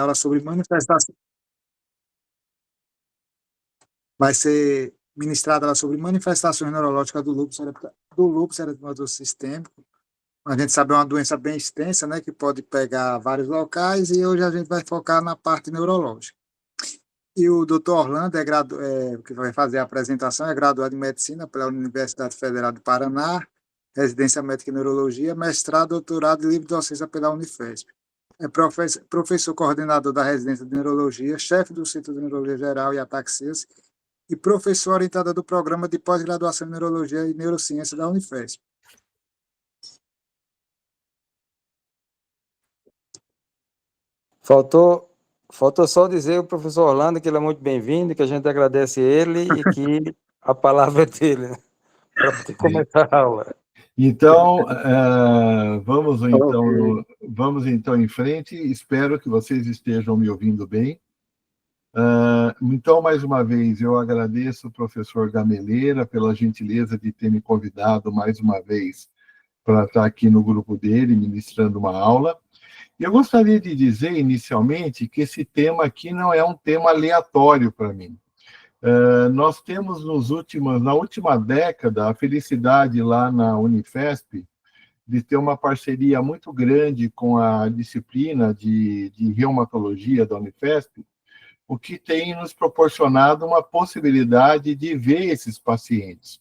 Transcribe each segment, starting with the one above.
aula sobre manifestação. Vai ser ministrada lá sobre manifestações neurológicas do lúpus eritematoso sistêmico. A gente sabe é uma doença bem extensa, né, que pode pegar vários locais, e hoje a gente vai focar na parte neurológica. E o doutor Orlando, que vai fazer a apresentação, é graduado em Medicina pela Universidade Federal do Paraná, residência médica em Neurologia, mestrado, doutorado e livre docência pela Unifesp. É professor coordenador da residência de Neurologia, chefe do Centro de Neurologia Geral e Ataxias, e professor orientador do programa de pós-graduação em Neurologia e Neurociência da Unifesp. Faltou só dizer ao professor Orlando que ele é muito bem-vindo, que a gente agradece ele e que a palavra é dele, né? Para poder começar a aula. Então, vamos então em frente. Espero que vocês estejam me ouvindo bem. Então, mais uma vez, eu agradeço ao professor Gameleira pela gentileza de ter me convidado mais uma vez para estar aqui no grupo dele, ministrando uma aula. Eu gostaria de dizer, inicialmente, que esse tema aqui não é um tema aleatório para mim. Nós temos na última década, a felicidade lá na Unifesp de ter uma parceria muito grande com a disciplina de reumatologia da Unifesp, o que tem nos proporcionado uma possibilidade de ver esses pacientes,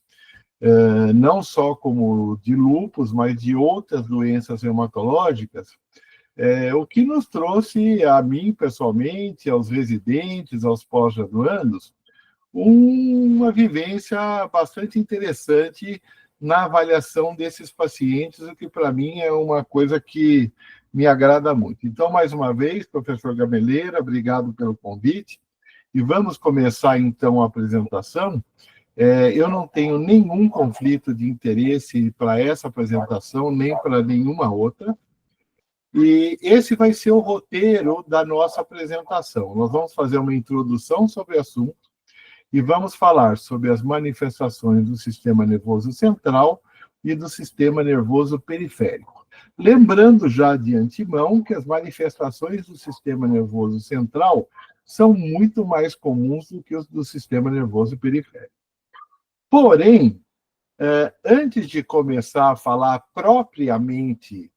não só como de lúpus, mas de outras doenças reumatológicas, o que nos trouxe, a mim pessoalmente, aos residentes, aos pós-graduandos, uma vivência bastante interessante na avaliação desses pacientes, o que para mim é uma coisa que me agrada muito. Então, mais uma vez, professor Gameleira, obrigado pelo convite, e vamos começar então a apresentação. Eu não tenho nenhum conflito de interesse para essa apresentação, nem para nenhuma outra. E esse vai ser o roteiro da nossa apresentação. Nós vamos fazer uma introdução sobre o assunto e vamos falar sobre as manifestações do sistema nervoso central e do sistema nervoso periférico. Lembrando já de antemão que as manifestações do sistema nervoso central são muito mais comuns do que os do sistema nervoso periférico. Porém, antes de começar a falar propriamente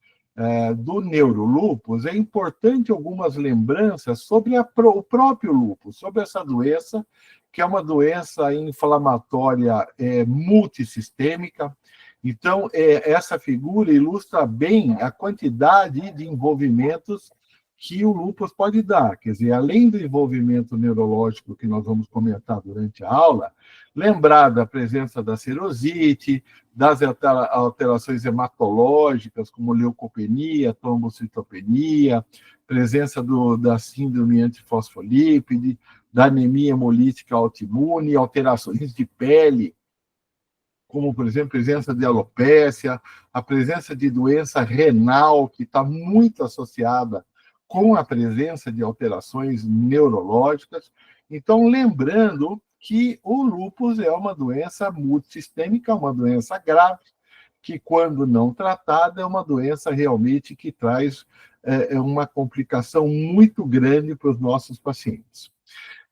do neurolúpus, é importante algumas lembranças sobre o próprio lúpus, sobre essa doença, que é uma doença inflamatória multissistêmica. Então, essa figura ilustra bem a quantidade de envolvimentos que o lúpus pode dar. Quer dizer, além do envolvimento neurológico que nós vamos comentar durante a aula, lembrar da presença da serosite, das alterações hematológicas, como leucopenia, trombocitopenia, presença da síndrome antifosfolípide, da anemia hemolítica autoimune, alterações de pele, como, por exemplo, presença de alopécia, a presença de doença renal, que está muito associada com a presença de alterações neurológicas. Então, lembrando que o lúpus é uma doença multissistêmica, uma doença grave, que, quando não tratada, é uma doença realmente que traz uma complicação muito grande para os nossos pacientes.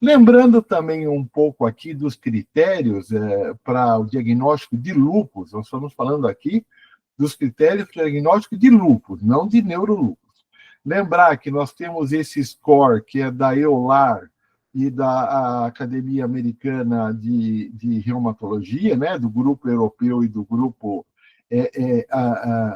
Lembrando também um pouco aqui dos critérios para o diagnóstico de lúpus, nós estamos falando aqui dos critérios para o diagnóstico de lúpus, não de neurolúpus. Lembrar que nós temos esse score, que é da EULAR e da Academia Americana de Reumatologia, né, do grupo europeu e do grupo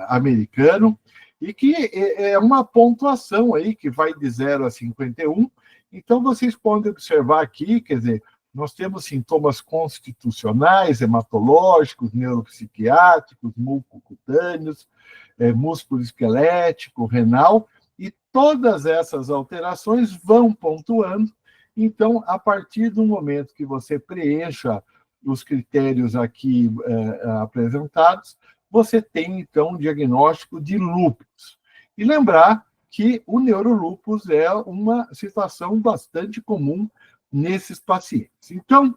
americano, e que é uma pontuação aí que vai de 0 a 51. Então, vocês podem observar aqui, quer dizer, nós temos sintomas constitucionais, hematológicos, neuropsiquiátricos, mucocutâneos, músculo esquelético, renal, e todas essas alterações vão pontuando. Então, a partir do momento que você preencha os critérios aqui apresentados, você tem, então, um diagnóstico de lúpus. E lembrar que o neurolúpus é uma situação bastante comum nesses pacientes. Então,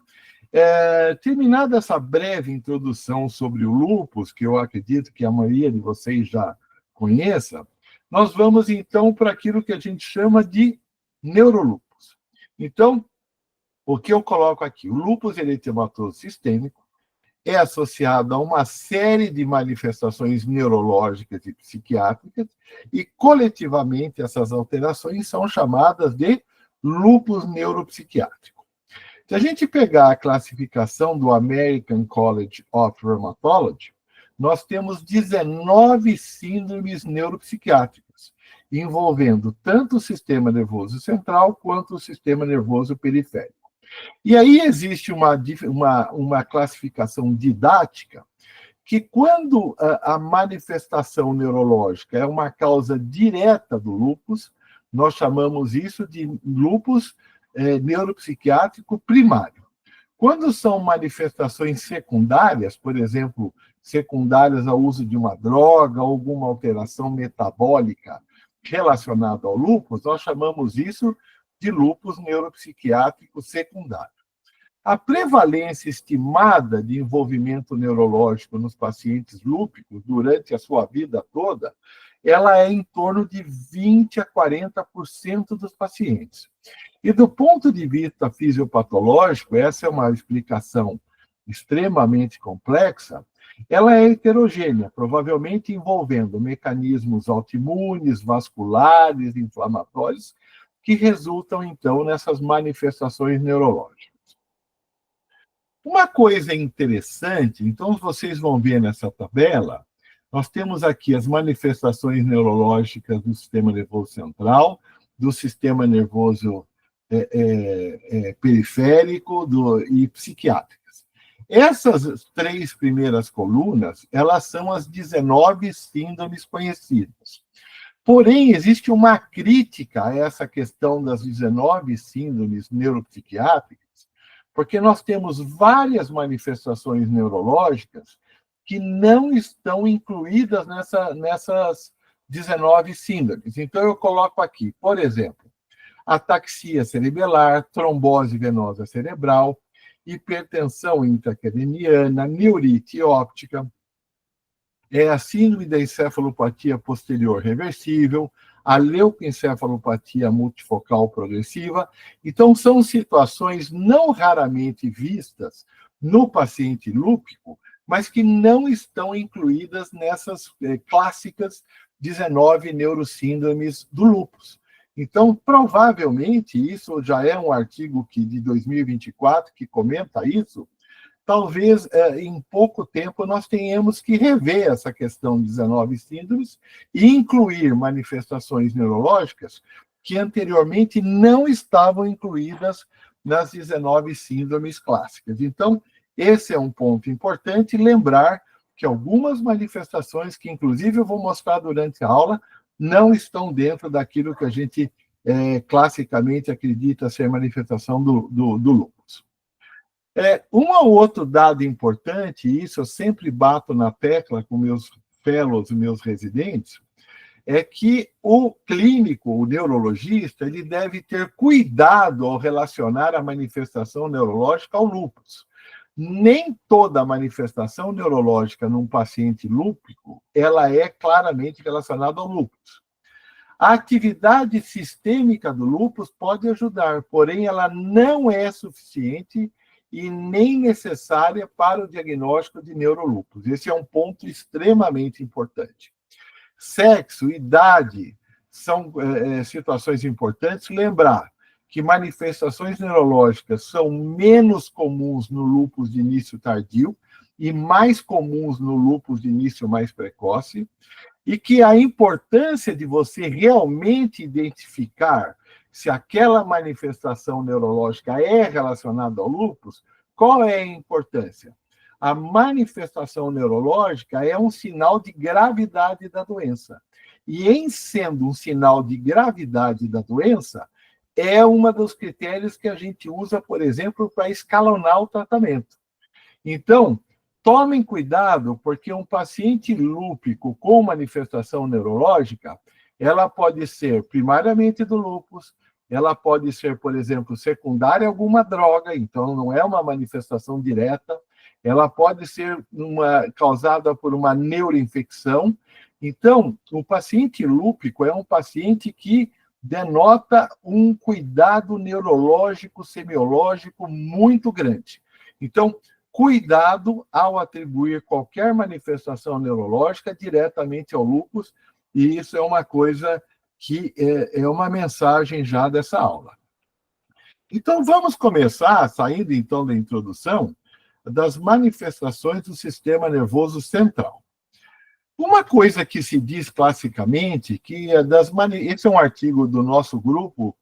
terminada essa breve introdução sobre o lúpus, que eu acredito que a maioria de vocês já conheça, nós vamos, então, para aquilo que a gente chama de neurolúpus. Então, o que eu coloco aqui? O lúpus eritematoso sistêmico é associado a uma série de manifestações neurológicas e psiquiátricas, e coletivamente essas alterações são chamadas de lúpus neuropsiquiátrico. Se a gente pegar a classificação do American College of Rheumatology, nós temos 19 síndromes neuropsiquiátricas, envolvendo tanto o sistema nervoso central quanto o sistema nervoso periférico. E aí existe uma classificação didática que, quando a manifestação neurológica é uma causa direta do lúpus, nós chamamos isso de lúpus neuropsiquiátrico primário. Quando são manifestações secundárias, por exemplo, secundárias ao uso de uma droga, alguma alteração metabólica relacionada ao lúpus, nós chamamos isso de lúpus neuropsiquiátrico secundário. A prevalência estimada de envolvimento neurológico nos pacientes lúpicos durante a sua vida toda, ela é em torno de 20% a 40% dos pacientes. E do ponto de vista fisiopatológico, essa é uma explicação extremamente complexa, ela é heterogênea, provavelmente envolvendo mecanismos autoimunes, vasculares, inflamatórios, que resultam, então, nessas manifestações neurológicas. Uma coisa interessante, então, vocês vão ver nessa tabela, nós temos aqui as manifestações neurológicas do sistema nervoso central, do sistema nervoso periférico e psiquiátricas. Essas 3 primeiras colunas, elas são as 19 síndromes conhecidas. Porém, existe uma crítica a essa questão das 19 síndromes neuropsiquiátricas, porque nós temos várias manifestações neurológicas que não estão incluídas nessas 19 síndromes. Então, eu coloco aqui, por exemplo, ataxia cerebelar, trombose venosa cerebral, hipertensão intracraniana, neurite óptica, a síndrome da encefalopatia posterior reversível, a leucoencefalopatia multifocal progressiva. Então, são situações não raramente vistas no paciente lúpico, mas que não estão incluídas nessas clássicas 19 neurosíndromes do lúpus. Então, provavelmente, isso já é um artigo de 2024 que comenta isso, talvez em pouco tempo nós tenhamos que rever essa questão de 19 síndromes e incluir manifestações neurológicas que anteriormente não estavam incluídas nas 19 síndromes clássicas. Então, esse é um ponto importante, lembrar que algumas manifestações, que inclusive eu vou mostrar durante a aula, não estão dentro daquilo que a gente classicamente acredita ser manifestação do lúpus. Um ou outro dado importante, e isso eu sempre bato na tecla com meus fellows e meus residentes, é que o clínico, o neurologista, ele deve ter cuidado ao relacionar a manifestação neurológica ao lúpus. Nem toda manifestação neurológica num paciente lúpico, ela é claramente relacionada ao lúpus. A atividade sistêmica do lúpus pode ajudar, porém ela não é suficiente e nem necessária para o diagnóstico de neurolúpus. Esse é um ponto extremamente importante. Sexo, idade, são situações importantes. Lembrar que manifestações neurológicas são menos comuns no lúpus de início tardio e mais comuns no lúpus de início mais precoce, e que a importância de você realmente identificar se aquela manifestação neurológica é relacionada ao lúpus, qual é a importância? A manifestação neurológica é um sinal de gravidade da doença. E, em sendo um sinal de gravidade da doença, é um dos critérios que a gente usa, por exemplo, para escalonar o tratamento. Então, tomem cuidado, porque um paciente lúpico com manifestação neurológica, ela pode ser primariamente do lúpus, ela pode ser, por exemplo, secundária a alguma droga, então não é uma manifestação direta, ela pode ser causada por uma neuroinfecção. Então, o paciente lúpico é um paciente que denota um cuidado neurológico, semiológico muito grande. Então, cuidado ao atribuir qualquer manifestação neurológica diretamente ao lúpus, e isso é uma coisa que é uma mensagem já dessa aula. Então, vamos começar, saindo então da introdução, das manifestações do sistema nervoso central. Uma coisa que se diz classicamente, que esse é um artigo do nosso grupo,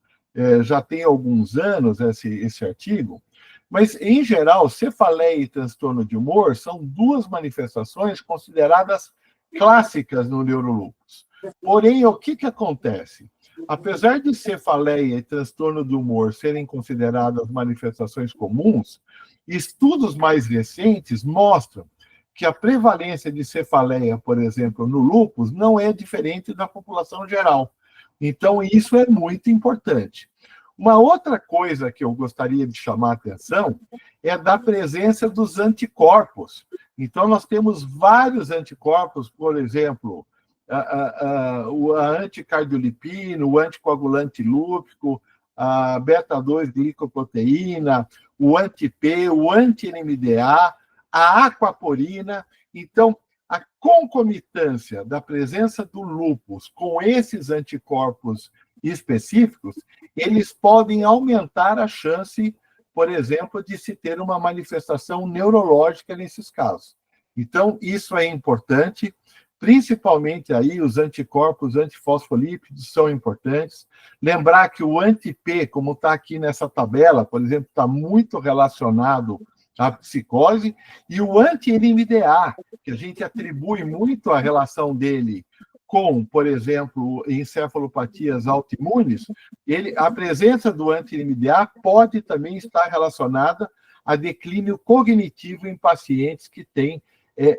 já tem alguns anos esse artigo, mas, em geral, cefaleia e transtorno de humor são duas manifestações consideradas clássicas no neurolúpus. Porém, o que acontece? Apesar de cefaleia e transtorno do humor serem consideradas manifestações comuns, estudos mais recentes mostram que a prevalência de cefaleia, por exemplo, no lúpus, não é diferente da população geral. Então, isso é muito importante. Uma outra coisa que eu gostaria de chamar a atenção é da presença dos anticorpos. Então, nós temos vários anticorpos, por exemplo, a anticardiolipina, o anticoagulante lúpico, a beta-2-glicoproteína, o anti-P, o anti-NMDA, a aquaporina. Então, a concomitância da presença do lúpus com esses anticorpos específicos, eles podem aumentar a chance, por exemplo, de se ter uma manifestação neurológica nesses casos. Então, isso é importante, principalmente aí os anticorpos antifosfolípidos são importantes. Lembrar que o anti-P, como está aqui nessa tabela, por exemplo, está muito relacionado à psicose, e o anti-NMDA, que a gente atribui muito a relação dele com, por exemplo, encefalopatias autoimunes, a presença do anti-NMDA pode também estar relacionada a declínio cognitivo em pacientes que têm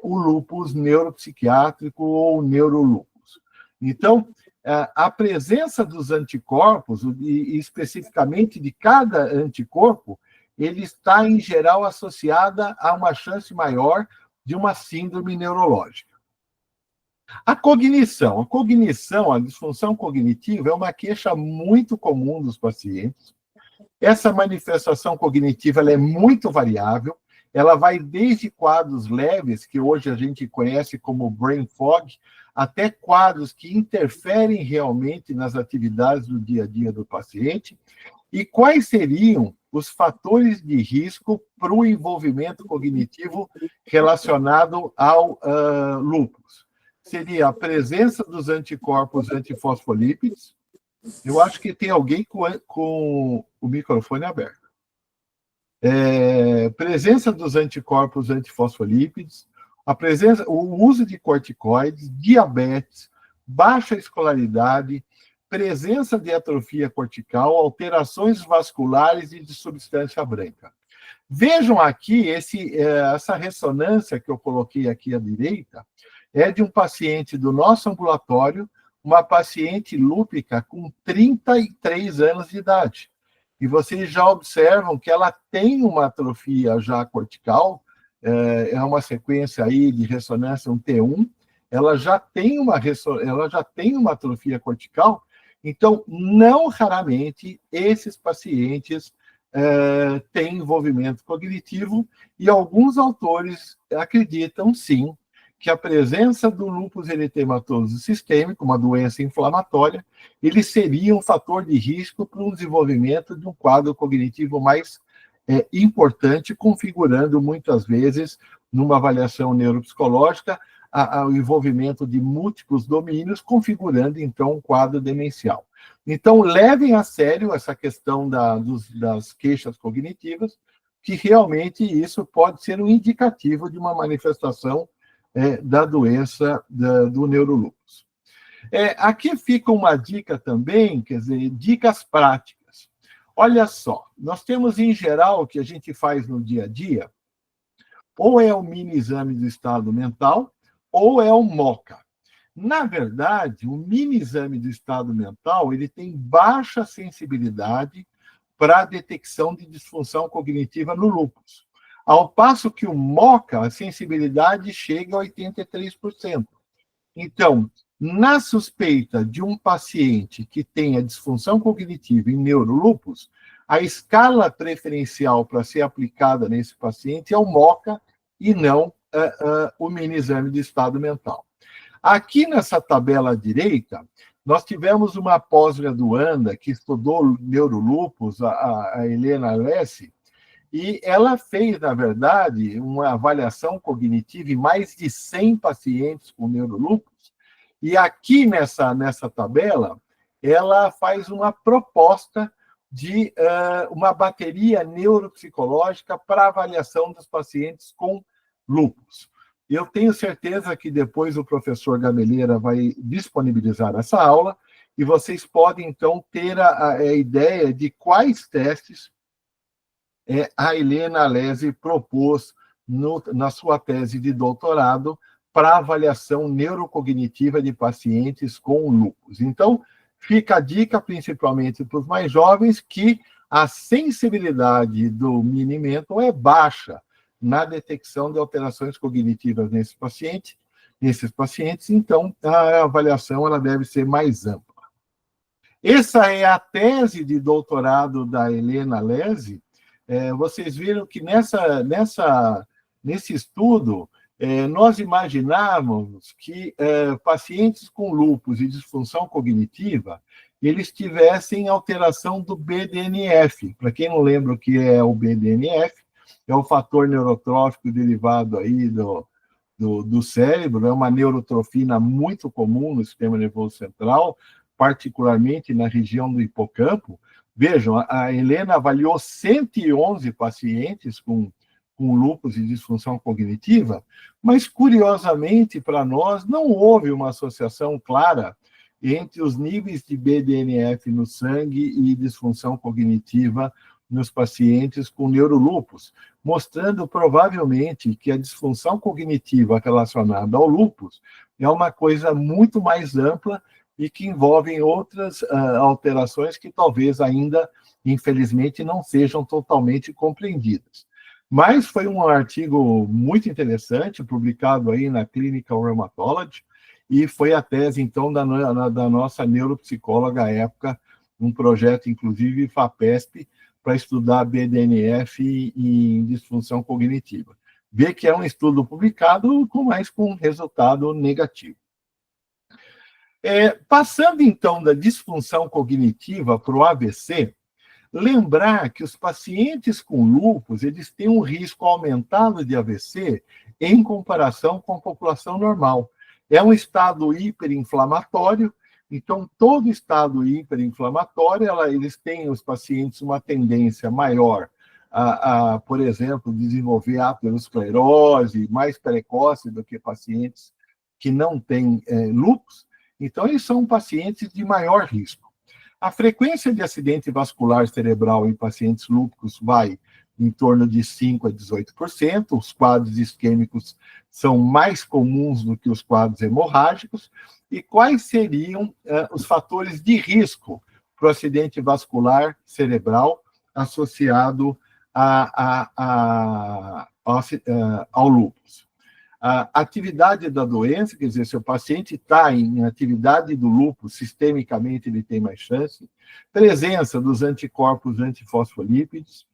o lúpus neuropsiquiátrico ou neurolúpus. Então, a presença dos anticorpos, e especificamente de cada anticorpo, ele está, em geral, associada a uma chance maior de uma síndrome neurológica. A cognição, a disfunção cognitiva é uma queixa muito comum dos pacientes. Essa manifestação cognitiva ela é muito variável, ela vai desde quadros leves, que hoje a gente conhece como brain fog, até quadros que interferem realmente nas atividades do dia a dia do paciente. E quais seriam os fatores de risco para o envolvimento cognitivo relacionado ao lúpus? Seria a presença dos anticorpos antifosfolípidos. Eu acho que tem alguém com o microfone aberto. Presença dos anticorpos antifosfolípidos, o uso de corticoides, diabetes, baixa escolaridade, presença de atrofia cortical, alterações vasculares e de substância branca. Vejam aqui essa ressonância que eu coloquei aqui à direita, é de um paciente do nosso ambulatório, uma paciente lúpica com 33 anos de idade. E vocês já observam que ela tem uma atrofia já cortical, é uma sequência aí de ressonância, um T1, ela já tem uma atrofia cortical. Então, não raramente, esses pacientes têm envolvimento cognitivo, e alguns autores acreditam, sim, que a presença do lúpus eritematoso sistêmico, uma doença inflamatória, ele seria um fator de risco para o desenvolvimento de um quadro cognitivo mais importante, configurando muitas vezes, numa avaliação neuropsicológica, o envolvimento de múltiplos domínios, configurando, então, um quadro demencial. Então, levem a sério essa questão das queixas cognitivas, que realmente isso pode ser um indicativo de uma manifestação da doença do neurolúpus. Aqui fica uma dica também, quer dizer, dicas práticas. Olha só, nós temos, em geral, o que a gente faz no dia a dia, ou é o mini exame do estado mental, ou é o MoCA. Na verdade, o mini exame do estado mental, ele tem baixa sensibilidade para a detecção de disfunção cognitiva no lúpus. Ao passo que o MoCA, a sensibilidade chega a 83%. Então, Na suspeita de um paciente que tenha disfunção cognitiva em neurolúpus, a escala preferencial para ser aplicada nesse paciente é o MoCA e não o mini-exame de estado mental. Aqui nessa tabela à direita, nós tivemos uma pós-graduanda que estudou neurolúpus, a Helena Alessi, e ela fez, na verdade, uma avaliação cognitiva em mais de 100 pacientes com neurolúpus, e aqui nessa tabela, ela faz uma proposta de uma bateria neuropsicológica para avaliação dos pacientes com lúpus. Eu tenho certeza que depois o professor Gameleira vai disponibilizar essa aula, e vocês podem, então, ter a ideia de quais testes a Helena Alessi propôs na sua tese de doutorado para avaliação neurocognitiva de pacientes com lúpus. Então, fica a dica, principalmente para os mais jovens, que a sensibilidade do mini-mental é baixa na detecção de alterações cognitivas nesses pacientes, então a avaliação ela deve ser mais ampla. Essa é a tese de doutorado da Helena Alessi. Vocês viram que nesse estudo, nós imaginávamos que pacientes com lúpus e disfunção cognitiva, eles tivessem alteração do BDNF. Para quem não lembra o que é o BDNF, é o fator neurotrófico derivado aí do cérebro, é uma neurotrofina muito comum no sistema nervoso central, particularmente na região do hipocampo. Vejam, a Helena avaliou 111 pacientes com lúpus e disfunção cognitiva, mas, curiosamente, para nós, não houve uma associação clara entre os níveis de BDNF no sangue e disfunção cognitiva nos pacientes com neurolúpus, mostrando provavelmente que a disfunção cognitiva relacionada ao lúpus é uma coisa muito mais ampla e que envolve outras alterações que talvez ainda, infelizmente, não sejam totalmente compreendidas. Mas foi um artigo muito interessante, publicado aí na Clinical Rheumatology, e foi a tese, então, da nossa neuropsicóloga à época, um projeto, inclusive, FAPESP, para estudar BDNF em disfunção cognitiva. Vê que é um estudo publicado, mas com resultado negativo. Passando, então, da disfunção cognitiva para o AVC, lembrar que os pacientes com lúpus, eles têm um risco aumentado de AVC em comparação com a população normal. É um estado hiperinflamatório, então todo estado hiperinflamatório, eles têm, os pacientes, uma tendência maior por exemplo, desenvolver aterosclerose mais precoce do que pacientes que não têm lúpus. Então, eles são pacientes de maior risco. A frequência de acidente vascular cerebral em pacientes lúpicos vai em torno de 5% a 18%. Os quadros isquêmicos são mais comuns do que os quadros hemorrágicos. E quais seriam os fatores de risco para o acidente vascular cerebral associado ao lúpus? A atividade da doença, quer dizer, se o paciente está em atividade do lúpus, sistemicamente ele tem mais chance, presença dos anticorpos antifosfolípidos,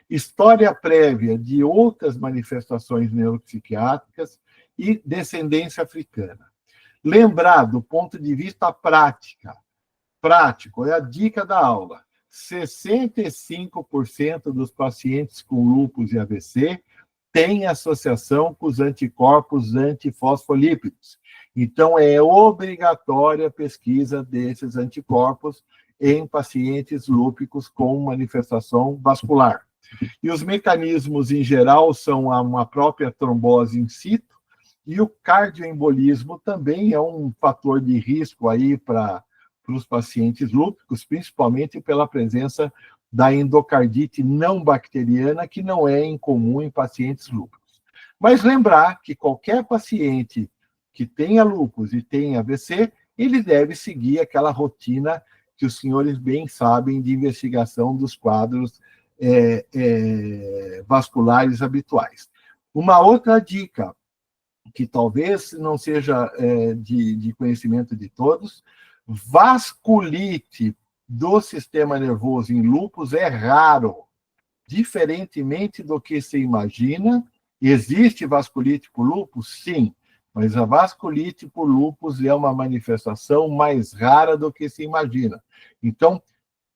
história prévia de outras manifestações neuropsiquiátricas e descendência africana. Lembrar, do ponto de vista prático, é a dica da aula, 65% dos pacientes com lúpus e AVC tem associação com os anticorpos antifosfolípidos. Então, é obrigatória a pesquisa desses anticorpos em pacientes lúpicos com manifestação vascular. E os mecanismos, em geral, são uma própria trombose in situ, e o cardioembolismo também é um fator de risco aí para os pacientes lúpicos, principalmente pela presença da endocardite não bacteriana, que não é incomum em pacientes lúpicos. Mas lembrar que qualquer paciente que tenha lúpus e tenha AVC, ele deve seguir aquela rotina que os senhores bem sabem de investigação dos quadros vasculares habituais. Uma outra dica, que talvez não seja de conhecimento de todos, vasculite do sistema nervoso em lúpus é raro. Diferentemente do que se imagina, existe vasculite por lúpus? Sim, mas a vasculite por lúpus é uma manifestação mais rara do que se imagina. Então,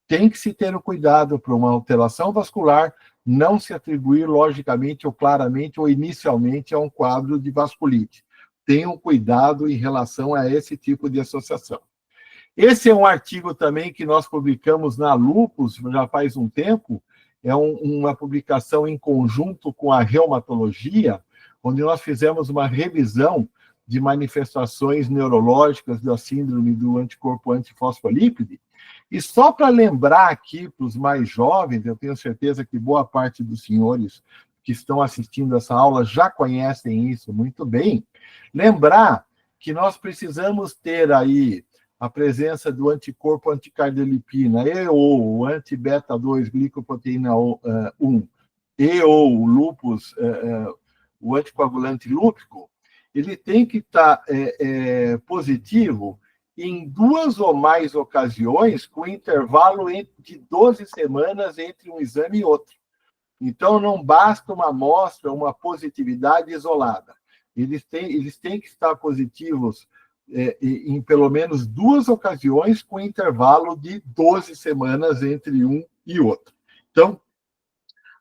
tem que se ter o cuidado para uma alteração vascular não se atribuir logicamente ou claramente ou inicialmente a um quadro de vasculite. Tenham cuidado em relação a esse tipo de associação. Esse é um artigo também que nós publicamos na Lupus já faz um tempo, é uma publicação em conjunto com a reumatologia, onde nós fizemos uma revisão de manifestações neurológicas da síndrome do anticorpo antifosfolípide. E só para lembrar aqui para os mais jovens, eu tenho certeza que boa parte dos senhores que estão assistindo essa aula já conhecem isso muito bem, lembrar que nós precisamos ter aí a presença do anticorpo anticardiolipina e ou anti-beta-2 glicoproteína 1 e ou o lúpus, o anticoagulante lúpico, ele tem que estar positivo em 2 ou mais ocasiões, com intervalo de 12 semanas entre um exame e outro. Então, não basta uma amostra, uma positividade isolada. Eles têm que estar positivos em pelo menos 2 ocasiões, com intervalo de 12 semanas entre um e outro. Então,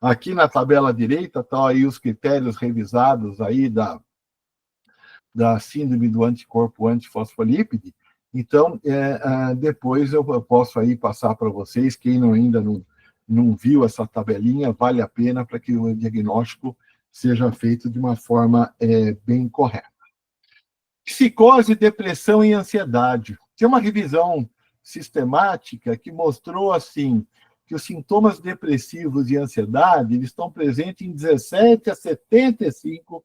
aqui na tabela direita estão aí os critérios revisados aí da síndrome do anticorpo antifosfolípide. Então, depois eu posso aí passar para vocês, quem ainda não viu essa tabelinha, vale a pena para que o diagnóstico seja feito de uma forma bem correta. Psicose, depressão e ansiedade. Tem uma revisão sistemática que mostrou assim que os sintomas depressivos e ansiedade eles estão presentes em 17 a 75%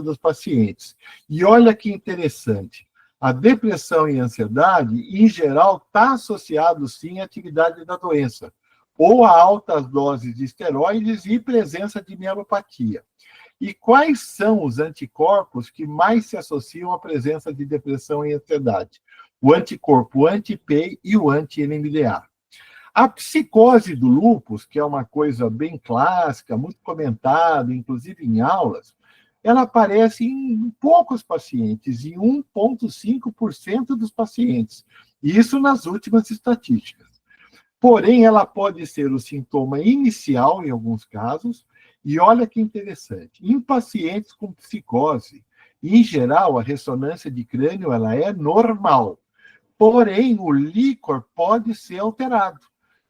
dos pacientes. E olha que interessante, a depressão e ansiedade, em geral, está associado sim à atividade da doença, ou a altas doses de esteroides e presença de mielopatia. E quais são os anticorpos que mais se associam à presença de depressão e ansiedade? O anticorpo anti-PEI e o anti-NMDA. A psicose do lúpus, que é uma coisa bem clássica, muito comentada, inclusive em aulas, ela aparece em poucos pacientes, em 1,5% dos pacientes. Isso nas últimas estatísticas. Porém, ela pode ser o sintoma inicial, em alguns casos, e olha que interessante, em pacientes com psicose, em geral, a ressonância de crânio ela é normal, porém, o líquor pode ser alterado,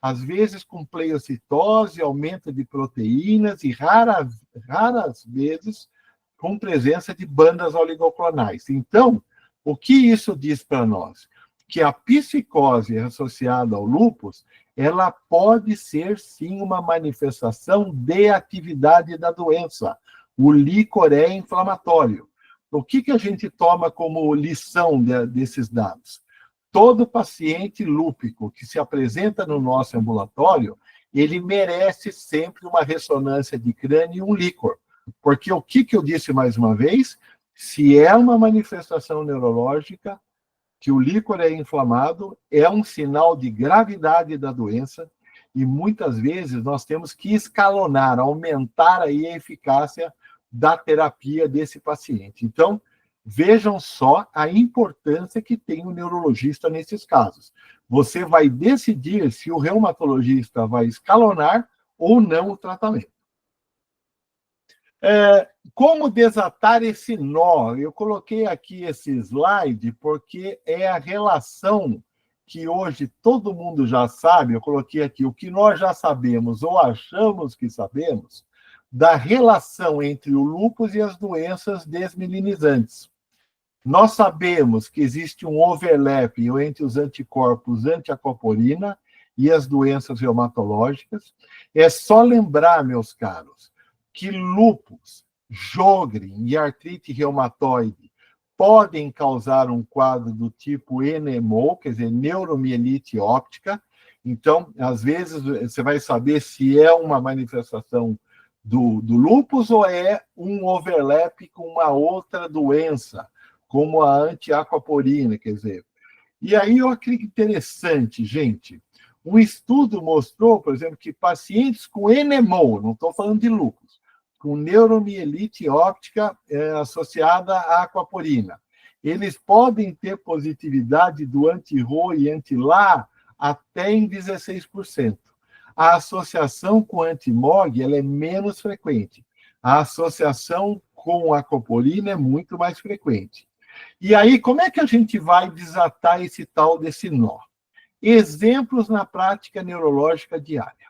às vezes com pleiocitose, aumento de proteínas e raras vezes com presença de bandas oligoclonais. Então, o que isso diz para nós? Que a psicose associada ao lúpus, ela pode ser, sim, uma manifestação de atividade da doença. O líquor é inflamatório. O que a gente toma como lição desses dados? Todo paciente lúpico que se apresenta no nosso ambulatório, ele merece sempre uma ressonância de crânio e um líquor. Porque o que eu disse mais uma vez? Se é uma manifestação neurológica, que o líquor é inflamado, é um sinal de gravidade da doença, e muitas vezes nós temos que escalonar, aumentar aí a eficácia da terapia desse paciente. Então, vejam só a importância que tem o neurologista nesses casos. Você vai decidir se o reumatologista vai escalonar ou não o tratamento. Como desatar esse nó? Eu coloquei aqui esse slide porque é a relação que hoje todo mundo já sabe, eu coloquei aqui o que nós já sabemos ou achamos que sabemos da relação entre o lúpus e as doenças desmelinizantes. Nós sabemos que existe um overlap entre os anticorpos anti-aquaporina e as doenças reumatológicas. É só lembrar, meus caros, que lúpus, Sjögren e artrite reumatoide podem causar um quadro do tipo NMO, quer dizer, neuromielite óptica. Então, às vezes, você vai saber se é uma manifestação do lúpus ou é um overlap com uma outra doença, como a antiaquaporina, quer dizer. E aí eu acredito interessante, gente. Um estudo mostrou, por exemplo, que pacientes com NMO, não estou falando de lúpus, com neuromielite óptica associada à aquaporina, eles podem ter positividade do anti-RO e anti-LA até em 16%. A associação com anti-MOG ela é menos frequente. A associação com a aquaporina é muito mais frequente. E aí, como é que a gente vai desatar esse tal desse nó? Exemplos na prática neurológica diária.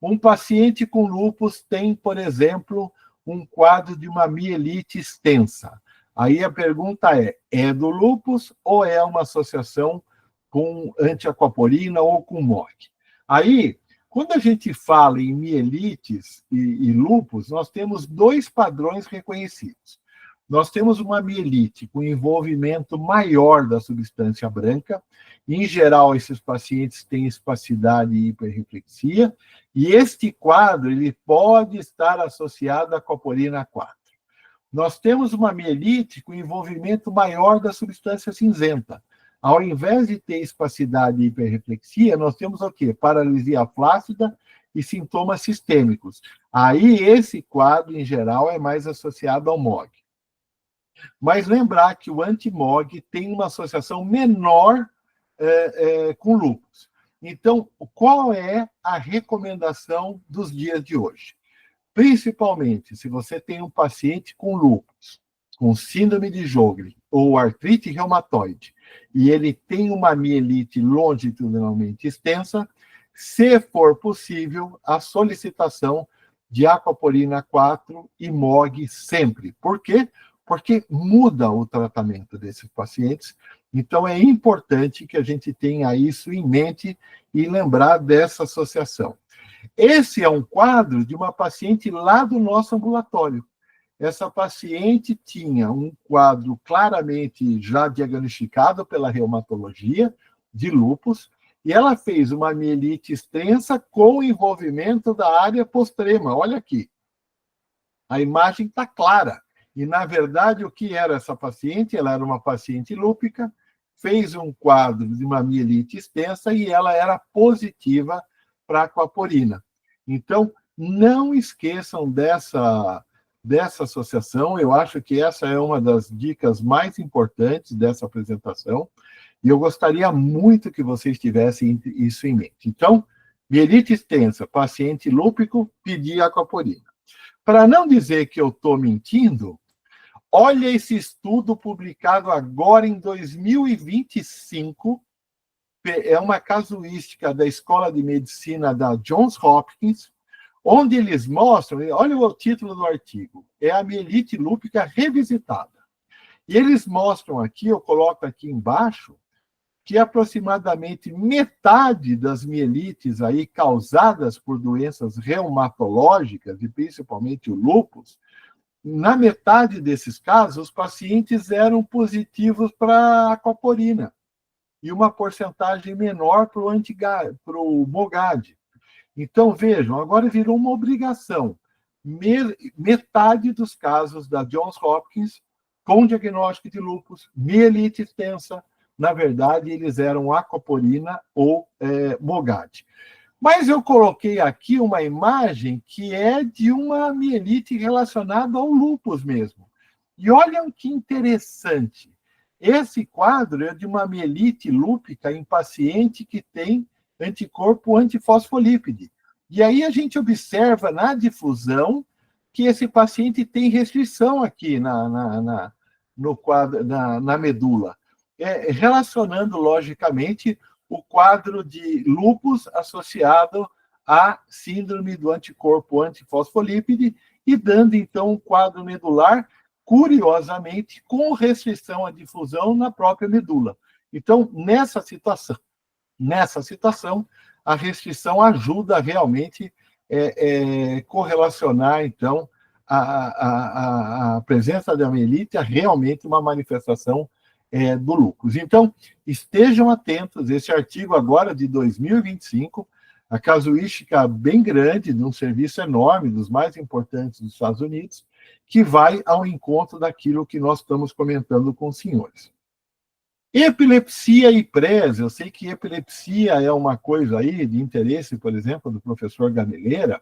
Um paciente com lúpus tem, por exemplo, um quadro de uma mielite extensa. Aí a pergunta é do lúpus ou é uma associação com antiaquaporina ou com MOG? Aí, quando a gente fala em mielites e lúpus, nós temos dois padrões reconhecidos. Nós temos uma mielite com envolvimento maior da substância branca. Em geral, esses pacientes têm espacidade e hiperreflexia. E este quadro ele pode estar associado à aquaporina 4. Nós temos uma mielite com envolvimento maior da substância cinzenta. Ao invés de ter espacidade e hiperreflexia, nós temos o quê? Paralisia flácida e sintomas sistêmicos. Aí, esse quadro, em geral, é mais associado ao MOG. Mas lembrar que o anti-MOG tem uma associação menor com lúpus. Então, qual é a recomendação dos dias de hoje? Principalmente, se você tem um paciente com lúpus, com síndrome de Sjögren ou artrite reumatoide, e ele tem uma mielite longitudinalmente extensa, se for possível, a solicitação de aquaporina 4 e MOG sempre. Por quê? Porque muda o tratamento desses pacientes. Então, é importante que a gente tenha isso em mente e lembrar dessa associação. Esse é um quadro de uma paciente lá do nosso ambulatório. Essa paciente tinha um quadro claramente já diagnosticado pela reumatologia de lúpus, e ela fez uma mielite extensa com envolvimento da área postrema. Olha aqui. A imagem está clara. E, na verdade, o que era essa paciente? Ela era uma paciente lúpica, fez um quadro de uma mielite extensa e ela era positiva para a aquaporina. Então, não esqueçam dessa associação. Eu acho que essa é uma das dicas mais importantes dessa apresentação. E eu gostaria muito que vocês tivessem isso em mente. Então, mielite extensa, paciente lúpico, pedir aquaporina. Para não dizer que eu estou mentindo, olha esse estudo publicado agora em 2025, é uma casuística da Escola de Medicina da Johns Hopkins, onde eles mostram, olha o título do artigo, é a mielite lúpica revisitada. E eles mostram aqui, eu coloco aqui embaixo, que aproximadamente metade das mielites aí causadas por doenças reumatológicas, e principalmente o lúpus, na metade desses casos, os pacientes eram positivos para aquaporina e uma porcentagem menor para o MOGAD. Então, vejam, agora virou uma obrigação. Metade dos casos da Johns Hopkins com diagnóstico de lúpus, mielite extensa, na verdade, eles eram aquaporina ou MOGAD. Mas eu coloquei aqui uma imagem que é de uma mielite relacionada ao lúpus mesmo. E olhem que interessante. Esse quadro é de uma mielite lúpica em paciente que tem anticorpo antifosfolípide. E aí a gente observa na difusão que esse paciente tem restrição aqui no quadro, na medula. Relacionando, logicamente, o quadro de lúpus associado à síndrome do anticorpo antifosfolípide e dando, então, um quadro medular, curiosamente, com restrição à difusão na própria medula. Então, nessa situação, a restrição ajuda a realmente correlacionar, então, a presença da mielite a realmente uma manifestação do lúpus. Então, estejam atentos, esse artigo agora de 2025, A casuística bem grande, de um serviço enorme, dos mais importantes dos Estados Unidos, que vai ao encontro daquilo que nós estamos comentando com os senhores. Epilepsia e PRES, eu sei que epilepsia é uma coisa aí de interesse, por exemplo, do professor Gameleira.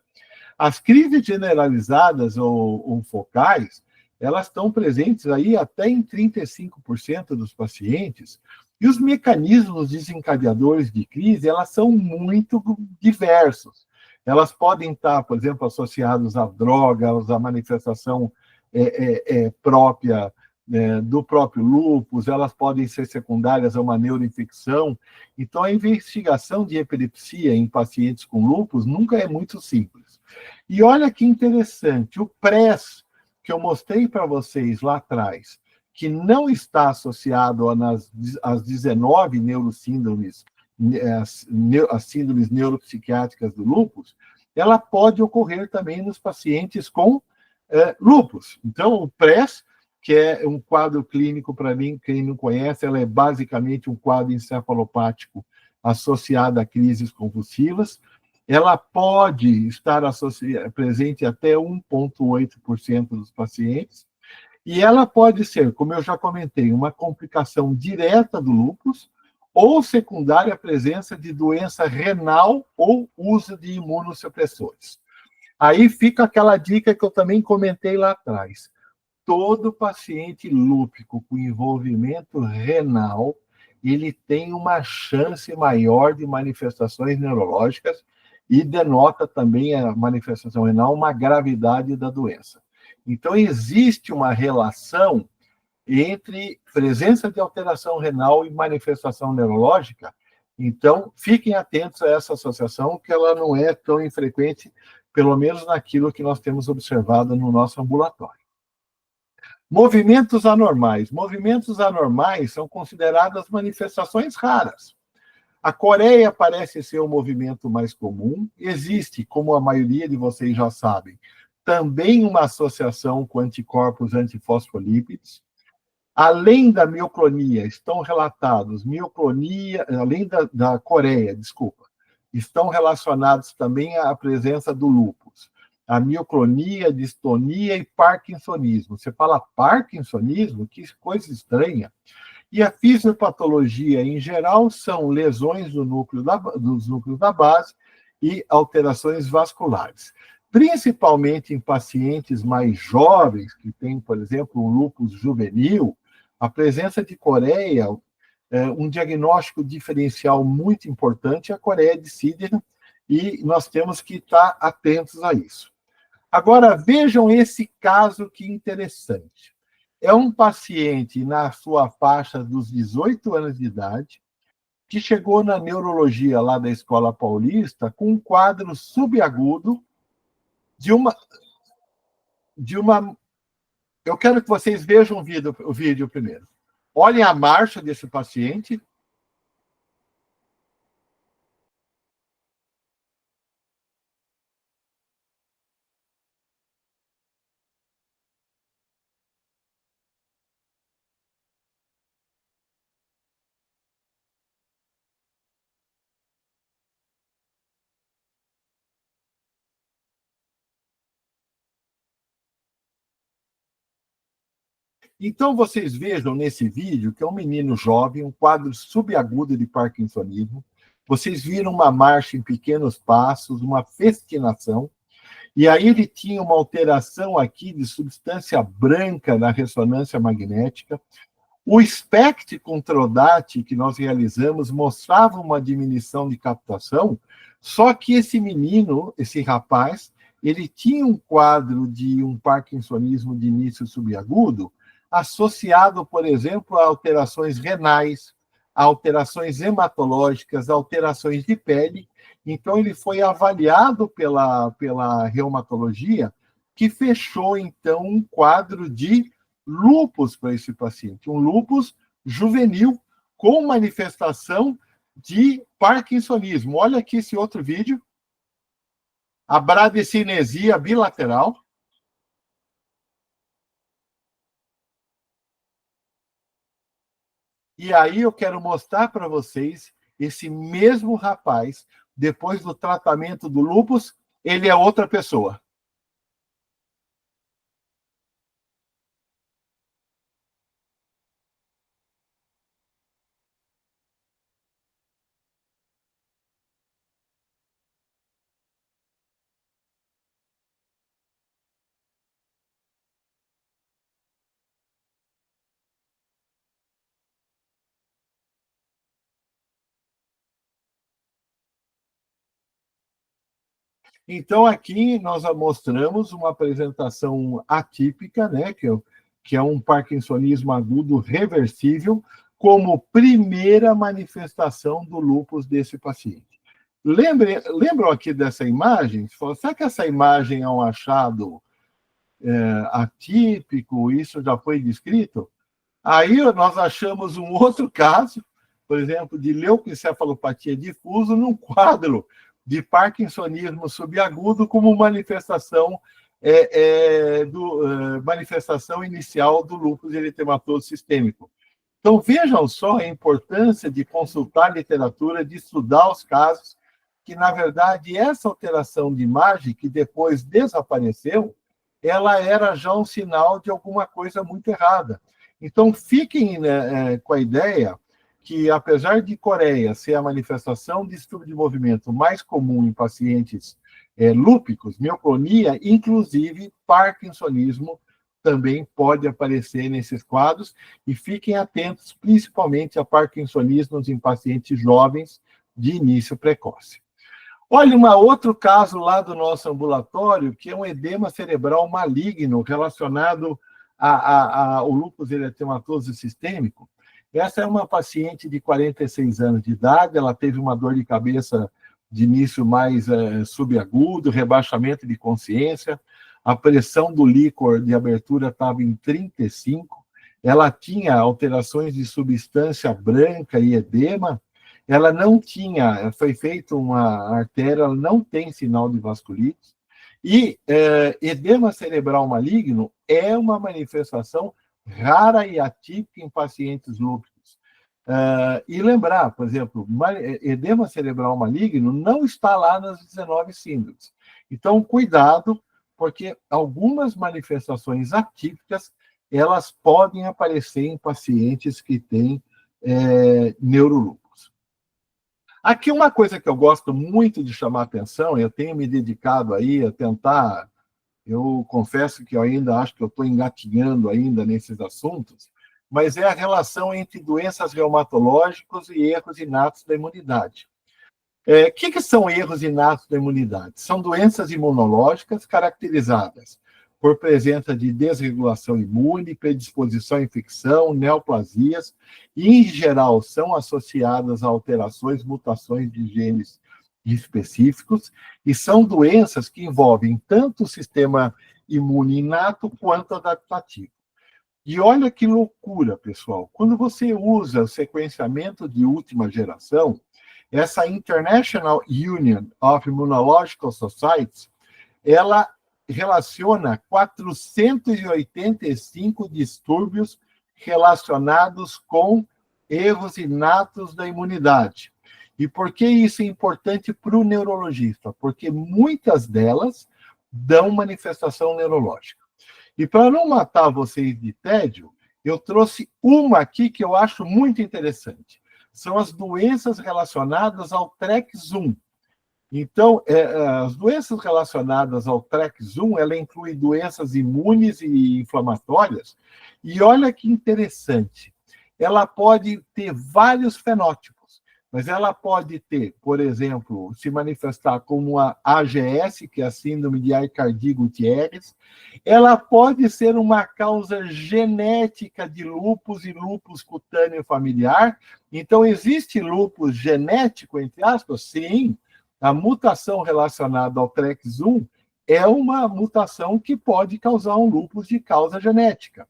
As crises generalizadas ou focais, elas estão presentes aí até em 35% dos pacientes, e os mecanismos desencadeadores de crise, elas são muito diversos. Elas podem estar, por exemplo, associadas a drogas, a manifestação própria do próprio lúpus, elas podem ser secundárias a uma neuroinfecção. Então, a investigação de epilepsia em pacientes com lúpus nunca é muito simples. E olha que interessante, o PRES, que eu mostrei para vocês lá atrás, que não está associado às 19 neurosíndromes, as síndromes neuropsiquiátricas do lúpus, ela pode ocorrer também nos pacientes com lúpus. Então, o PRES, que é um quadro clínico, para mim, quem não conhece, ela é basicamente um quadro encefalopático associado a crises convulsivas. Ela pode estar presente até 1,8% dos pacientes, e ela pode ser, como eu já comentei, uma complicação direta do lúpus, ou secundária à presença de doença renal ou uso de imunossupressores. Aí fica aquela dica que eu também comentei lá atrás. Todo paciente lúpico com envolvimento renal, ele tem uma chance maior de manifestações neurológicas e denota também a manifestação renal uma gravidade da doença. Então, existe uma relação entre presença de alteração renal e manifestação neurológica. Então, fiquem atentos a essa associação, que ela não é tão infrequente, pelo menos naquilo que nós temos observado no nosso ambulatório. Movimentos anormais. Movimentos anormais são consideradas manifestações raras. A coreia parece ser o movimento mais comum. Existe, como a maioria de vocês já sabem, também uma associação com anticorpos antifosfolípidos. Além da mioclonia, estão relatados além da coreia, desculpa, estão relacionados também à presença do lúpus, a mioclonia, distonia e parkinsonismo. Você fala parkinsonismo? Que coisa estranha. E a fisiopatologia, em geral, são lesões dos núcleos da base e alterações vasculares. Principalmente em pacientes mais jovens, que têm, por exemplo, um lúpus juvenil, a presença de coreia, um diagnóstico diferencial muito importante é a coreia de Siedler, e nós temos que estar atentos a isso. Agora, vejam esse caso que interessante. É um paciente na sua faixa dos 18 anos de idade, que chegou na neurologia lá da Escola Paulista com um quadro subagudo de uma... Eu quero que vocês vejam o vídeo primeiro. Olhem a marcha desse paciente. Então, vocês vejam nesse vídeo que é um menino jovem, um quadro subagudo de parkinsonismo. Vocês viram uma marcha em pequenos passos, uma festinação. E aí ele tinha uma alteração aqui de substância branca na ressonância magnética. O SPECT com Trodate que nós realizamos mostrava uma diminuição de captação, só que esse menino, esse rapaz, ele tinha um quadro de um parkinsonismo de início subagudo, associado, por exemplo, a alterações renais, a alterações hematológicas, a alterações de pele. Então, ele foi avaliado pela reumatologia, que fechou, então, um quadro de lúpus para esse paciente, um lúpus juvenil com manifestação de parkinsonismo. Olha aqui esse outro vídeo. A bradicinesia bilateral. E aí eu quero mostrar para vocês esse mesmo rapaz depois do tratamento do lúpus, ele é outra pessoa. Então, aqui nós mostramos uma apresentação atípica, né, que é um parkinsonismo agudo reversível, como primeira manifestação do lúpus desse paciente. Lembram aqui dessa imagem? Será que essa imagem é um achado atípico? Isso já foi descrito? Aí nós achamos um outro caso, por exemplo, de leucoencefalopatia difusa num quadro de parkinsonismo subagudo como manifestação manifestação inicial do lúpus eritematoso sistêmico. Então, vejam só a importância de consultar literatura, de estudar os casos, que, na verdade, essa alteração de imagem, que depois desapareceu, ela era já um sinal de alguma coisa muito errada. Então, fiquem com a ideia que, apesar de coreia ser a manifestação de distúrbio de movimento mais comum em pacientes lúpicos, mioclonia, inclusive parkinsonismo, também pode aparecer nesses quadros, e fiquem atentos, principalmente a parkinsonismos em pacientes jovens de início precoce. Olha, outro caso lá do nosso ambulatório, que é um edema cerebral maligno relacionado ao lúpus eritematoso sistêmico. Essa é uma paciente de 46 anos de idade, ela teve uma dor de cabeça de início mais subagudo, rebaixamento de consciência, a pressão do líquor de abertura estava em 35, ela tinha alterações de substância branca e edema, ela não tinha, foi feita uma artéria, ela não tem sinal de vasculite, e edema cerebral maligno é uma manifestação rara e atípica em pacientes lúpicos. E lembrar, por exemplo, edema cerebral maligno não está lá nas 19 síndromes. Então, cuidado, porque algumas manifestações atípicas, elas podem aparecer em pacientes que têm neurolúpus. Aqui uma coisa que eu gosto muito de chamar a atenção, eu tenho me dedicado aí a tentar, eu confesso que eu ainda acho que eu estou engatinhando ainda nesses assuntos, mas é a relação entre doenças reumatológicas e erros inatos da imunidade. O que são erros inatos da imunidade? São doenças imunológicas caracterizadas por presença de desregulação imune, predisposição à infecção, neoplasias, e, em geral, são associadas a alterações, mutações de genes específicos, e são doenças que envolvem tanto o sistema imune inato quanto adaptativo. E olha que loucura, pessoal, quando você usa o sequenciamento de última geração, essa International Union of Immunological Societies, ela relaciona 485 distúrbios relacionados com erros inatos da imunidade. E por que isso é importante para o neurologista? Porque muitas delas dão manifestação neurológica. E para não matar vocês de tédio, eu trouxe uma aqui que eu acho muito interessante. São as doenças relacionadas ao TREX1. Então, as doenças relacionadas ao TREX1, ela inclui doenças imunes e inflamatórias. E olha que interessante, ela pode ter vários fenótipos, mas ela pode ter, por exemplo, se manifestar como a AGS, que é a síndrome de Aicardi-Goutieres. Ela pode ser uma causa genética de lúpus e lúpus cutâneo familiar. Então, existe lúpus genético, entre aspas? Sim. A mutação relacionada ao TREX1 é uma mutação que pode causar um lúpus de causa genética.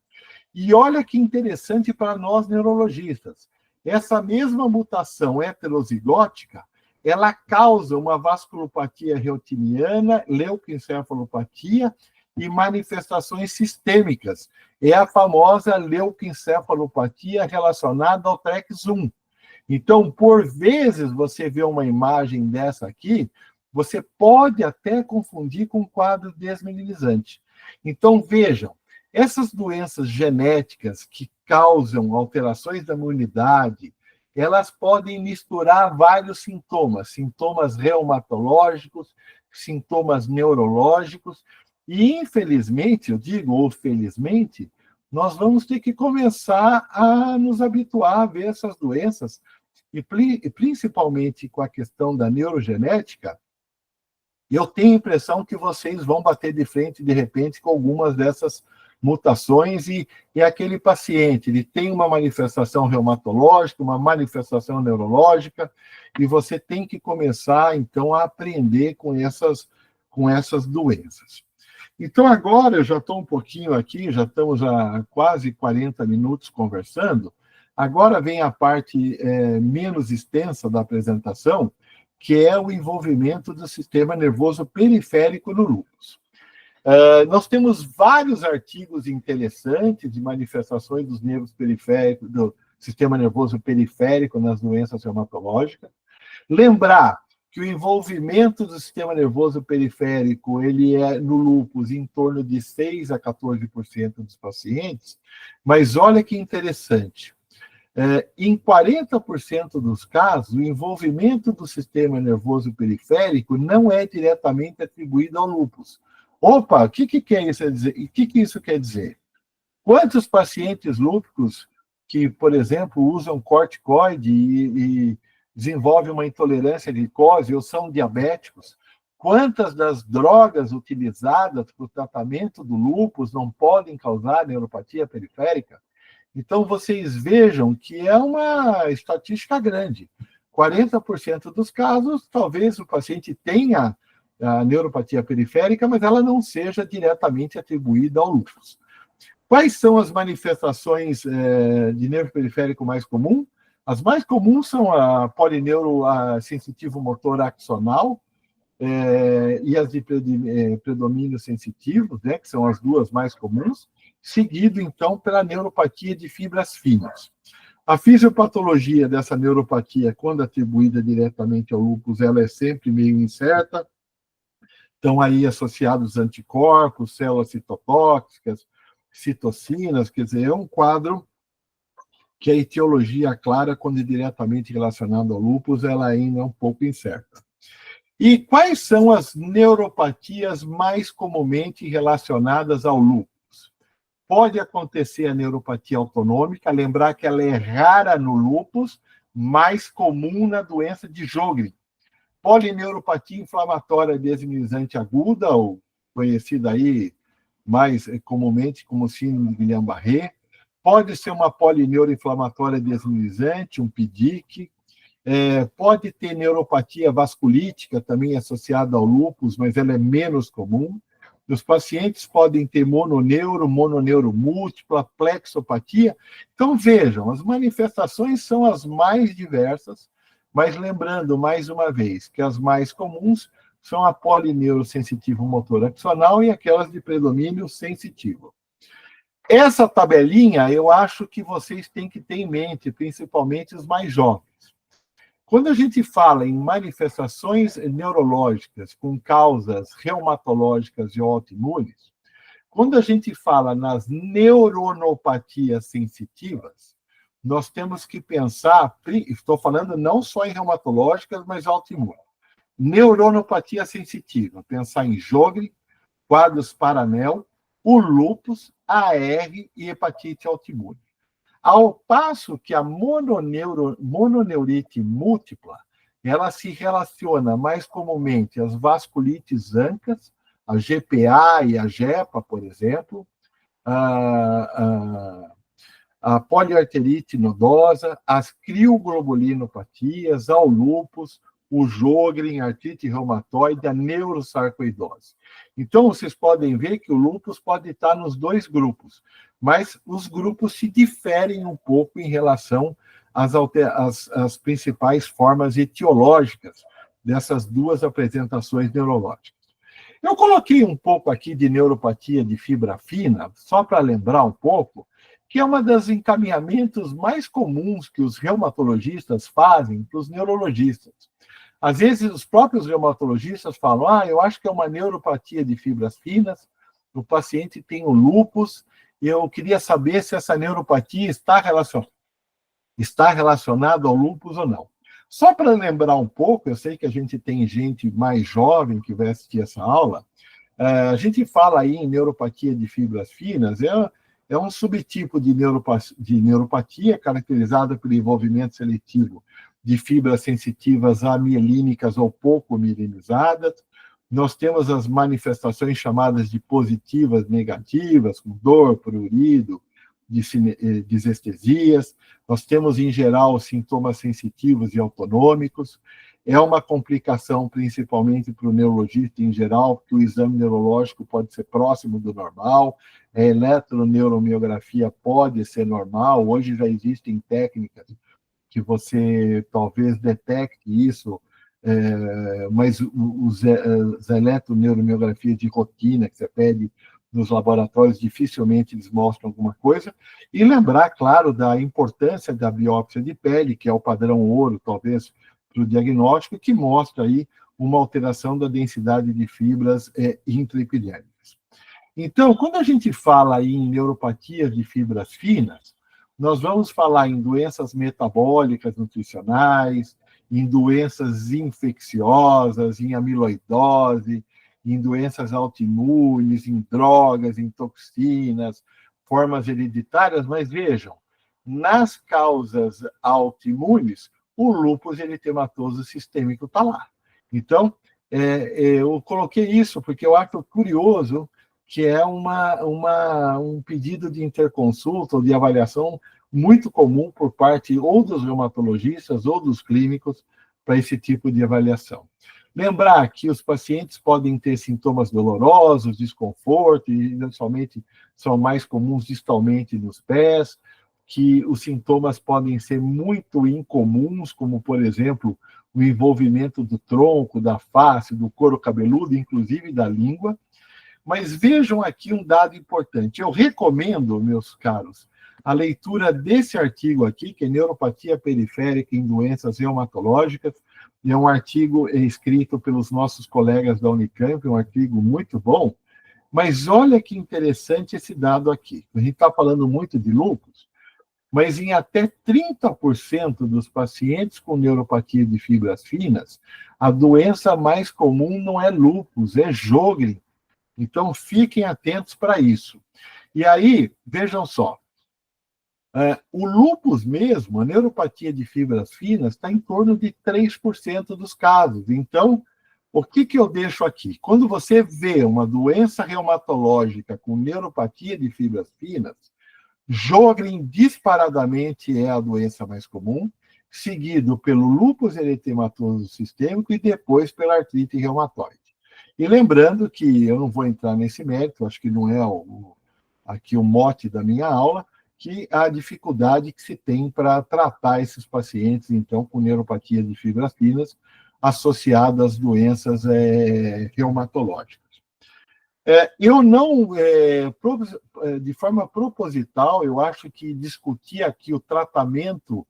E olha que interessante para nós neurologistas. Essa mesma mutação heterozigótica, ela causa uma vasculopatia reutiniana, leucoencefalopatia e manifestações sistêmicas. É a famosa leucoencefalopatia relacionada ao TREX1. Então, por vezes, você vê uma imagem dessa aqui, você pode até confundir com um quadro desmineralizante. Então, vejam, essas doenças genéticas que causam alterações da imunidade, elas podem misturar vários sintomas, sintomas reumatológicos, sintomas neurológicos, e, infelizmente, eu digo, ou felizmente, nós vamos ter que começar a nos habituar a ver essas doenças, e principalmente com a questão da neurogenética, eu tenho a impressão que vocês vão bater de frente, de repente, com algumas dessas mutações, e aquele paciente, ele tem uma manifestação reumatológica, uma manifestação neurológica, e você tem que começar, então, a aprender com essas doenças. Então, agora, eu já estou um pouquinho aqui, já estamos há quase 40 minutos conversando, agora vem a parte menos extensa da apresentação, que é o envolvimento do sistema nervoso periférico no lúpus. Nós temos vários artigos interessantes de manifestações dos nervos periféricos, do sistema nervoso periférico nas doenças reumatológicas. Lembrar que o envolvimento do sistema nervoso periférico ele é no lúpus em torno de 6 a 14% dos pacientes, mas olha que interessante. Em 40% dos casos, o envolvimento do sistema nervoso periférico não é diretamente atribuído ao lúpus. Opa, o que isso quer dizer? Quantos pacientes lúpicos que, por exemplo, usam corticoide e desenvolvem uma intolerância à glicose ou são diabéticos? Quantas das drogas utilizadas para o tratamento do lúpus não podem causar neuropatia periférica? Então, vocês vejam que é uma estatística grande. 40% dos casos, talvez o paciente tenha a neuropatia periférica, mas ela não seja diretamente atribuída ao lúpus. Quais são as manifestações de nervo periférico mais comum? As mais comuns são a polineuro sensitivo motor axonal e as de predomínio sensitivo, né, que são as duas mais comuns, seguido, então, pela neuropatia de fibras finas. A fisiopatologia dessa neuropatia, quando atribuída diretamente ao lúpus, ela é sempre meio incerta. Estão aí associados anticorpos, células citotóxicas, citocinas, quer dizer, é um quadro que a etiologia clara, quando é diretamente relacionada ao lúpus, ela ainda é um pouco incerta. E quais são as neuropatias mais comumente relacionadas ao lúpus? Pode acontecer a neuropatia autonômica, lembrar que ela é rara no lúpus, mais comum na doença de Sjögren. Polineuropatia inflamatória desminimizante aguda, ou conhecida aí mais comumente como síndrome de Guillain-Barré. Pode ser uma polineuroinflamatória desminimizante, um PDIC. Pode ter neuropatia vasculítica, também associada ao lúpus, mas ela é menos comum. Os pacientes podem ter mononeuro múltipla, plexopatia. Então, vejam, as manifestações são as mais diversas, mas lembrando, mais uma vez, que as mais comuns são a polineurosensitivo motor axonal e aquelas de predomínio sensitivo. Essa tabelinha, eu acho que vocês têm que ter em mente, principalmente os mais jovens. Quando a gente fala em manifestações neurológicas com causas reumatológicas e autoimunes, quando a gente fala nas neuronopatias sensitivas, nós temos que pensar, estou falando não só em reumatológicas, mas autoimunes. Neuronopatia sensitiva, pensar em Sjögren, quadros Paranel, o lúpus, AR e hepatite autoimune. Ao passo que a mononeurite múltipla, ela se relaciona mais comumente às vasculites ANCAs, a GPA e a GEPA, por exemplo, a poliarterite nodosa, as crioglobulinopatias, ao lúpus, o Sjögren, a artrite reumatoide, a neurosarcoidose. Então, vocês podem ver que o lúpus pode estar nos dois grupos, mas os grupos se diferem um pouco em relação às principais formas etiológicas dessas duas apresentações neurológicas. Eu coloquei um pouco aqui de neuropatia de fibra fina, só para lembrar um pouco, que é um dos encaminhamentos mais comuns que os reumatologistas fazem para os neurologistas. Às vezes, os próprios reumatologistas falam, eu acho que é uma neuropatia de fibras finas, o paciente tem o lúpus, e eu queria saber se essa neuropatia está relacionada ao lúpus ou não. Só para lembrar um pouco, eu sei que a gente tem gente mais jovem que vai assistir essa aula, a gente fala aí em neuropatia de fibras finas, é um subtipo de neuropatia caracterizada pelo envolvimento seletivo de fibras sensitivas amielínicas ou pouco mielinizadas. Nós temos as manifestações chamadas de positivas negativas, com dor, prurido, disestesias. Nós temos, em geral, sintomas sensitivos e autonômicos. É uma complicação, principalmente para o neurologista em geral, porque o exame neurológico pode ser próximo do normal, a eletroneuromiografia pode ser normal, hoje já existem técnicas que você talvez detecte isso, mas as eletroneuromiografia de rotina que você pede nos laboratórios, dificilmente eles mostram alguma coisa, e lembrar, claro, da importância da biópsia de pele, que é o padrão ouro, talvez, para o diagnóstico, que mostra aí uma alteração da densidade de fibras intraepidérmicas. Então, quando a gente fala aí em neuropatias de fibras finas, nós vamos falar em doenças metabólicas nutricionais, em doenças infecciosas, em amiloidose, em doenças autoimunes, em drogas, em toxinas, formas hereditárias, mas vejam, nas causas autoimunes, o lúpus eritematoso sistêmico está lá. Então, eu coloquei isso porque eu acho curioso que é um pedido de interconsulta ou de avaliação muito comum por parte ou dos reumatologistas ou dos clínicos para esse tipo de avaliação. Lembrar que os pacientes podem ter sintomas dolorosos, desconforto, e inicialmente são mais comuns distalmente nos pés, que os sintomas podem ser muito incomuns, como, por exemplo, o envolvimento do tronco, da face, do couro cabeludo, inclusive da língua. Mas vejam aqui um dado importante. Eu recomendo, meus caros, a leitura desse artigo aqui, que é Neuropatia Periférica em Doenças Reumatológicas. É um artigo escrito pelos nossos colegas da Unicamp, um artigo muito bom. Mas olha que interessante esse dado aqui. A gente está falando muito de lúpus, mas em até 30% dos pacientes com neuropatia de fibras finas, a doença mais comum não é lúpus, é Sjögren. Então, fiquem atentos para isso. E aí, vejam só, o lúpus mesmo, a neuropatia de fibras finas, está em torno de 3% dos casos. Então, o que eu deixo aqui? Quando você vê uma doença reumatológica com neuropatia de fibras finas, Sjögren disparadamente é a doença mais comum, seguido pelo lúpus eritematoso sistêmico e depois pela artrite reumatoide. E lembrando que eu não vou entrar nesse mérito, acho que não é aqui o mote da minha aula, que a dificuldade que se tem para tratar esses pacientes, então, com neuropatia de fibras finas associadas às doenças reumatológicas. Eu não, de forma proposital, eu acho que discutir aqui o tratamento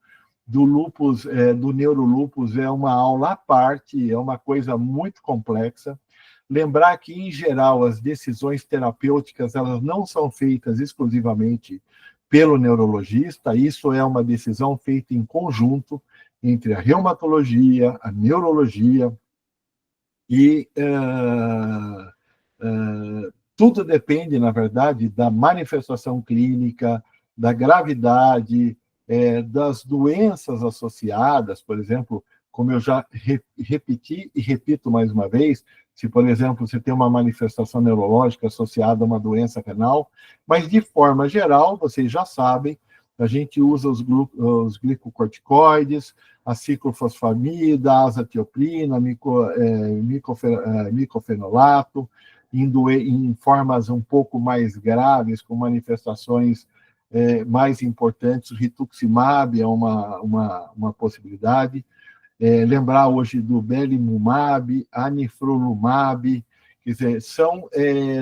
do lúpus, do neurolúpus, é uma aula à parte, é uma coisa muito complexa. Lembrar que, em geral, as decisões terapêuticas elas não são feitas exclusivamente pelo neurologista, isso é uma decisão feita em conjunto entre a reumatologia, a neurologia, e tudo depende, na verdade, da manifestação clínica, da gravidade, das doenças associadas, por exemplo, como eu já repeti e repito mais uma vez, se, por exemplo, você tem uma manifestação neurológica associada a uma doença renal, mas, de forma geral, vocês já sabem, a gente usa os glicocorticoides, a ciclofosfamida, a azatioprina, micofenolato, em formas um pouco mais graves, com manifestações mais importantes, o rituximab é uma possibilidade. Lembrar hoje do belimumab, anifrolumab, quer dizer, são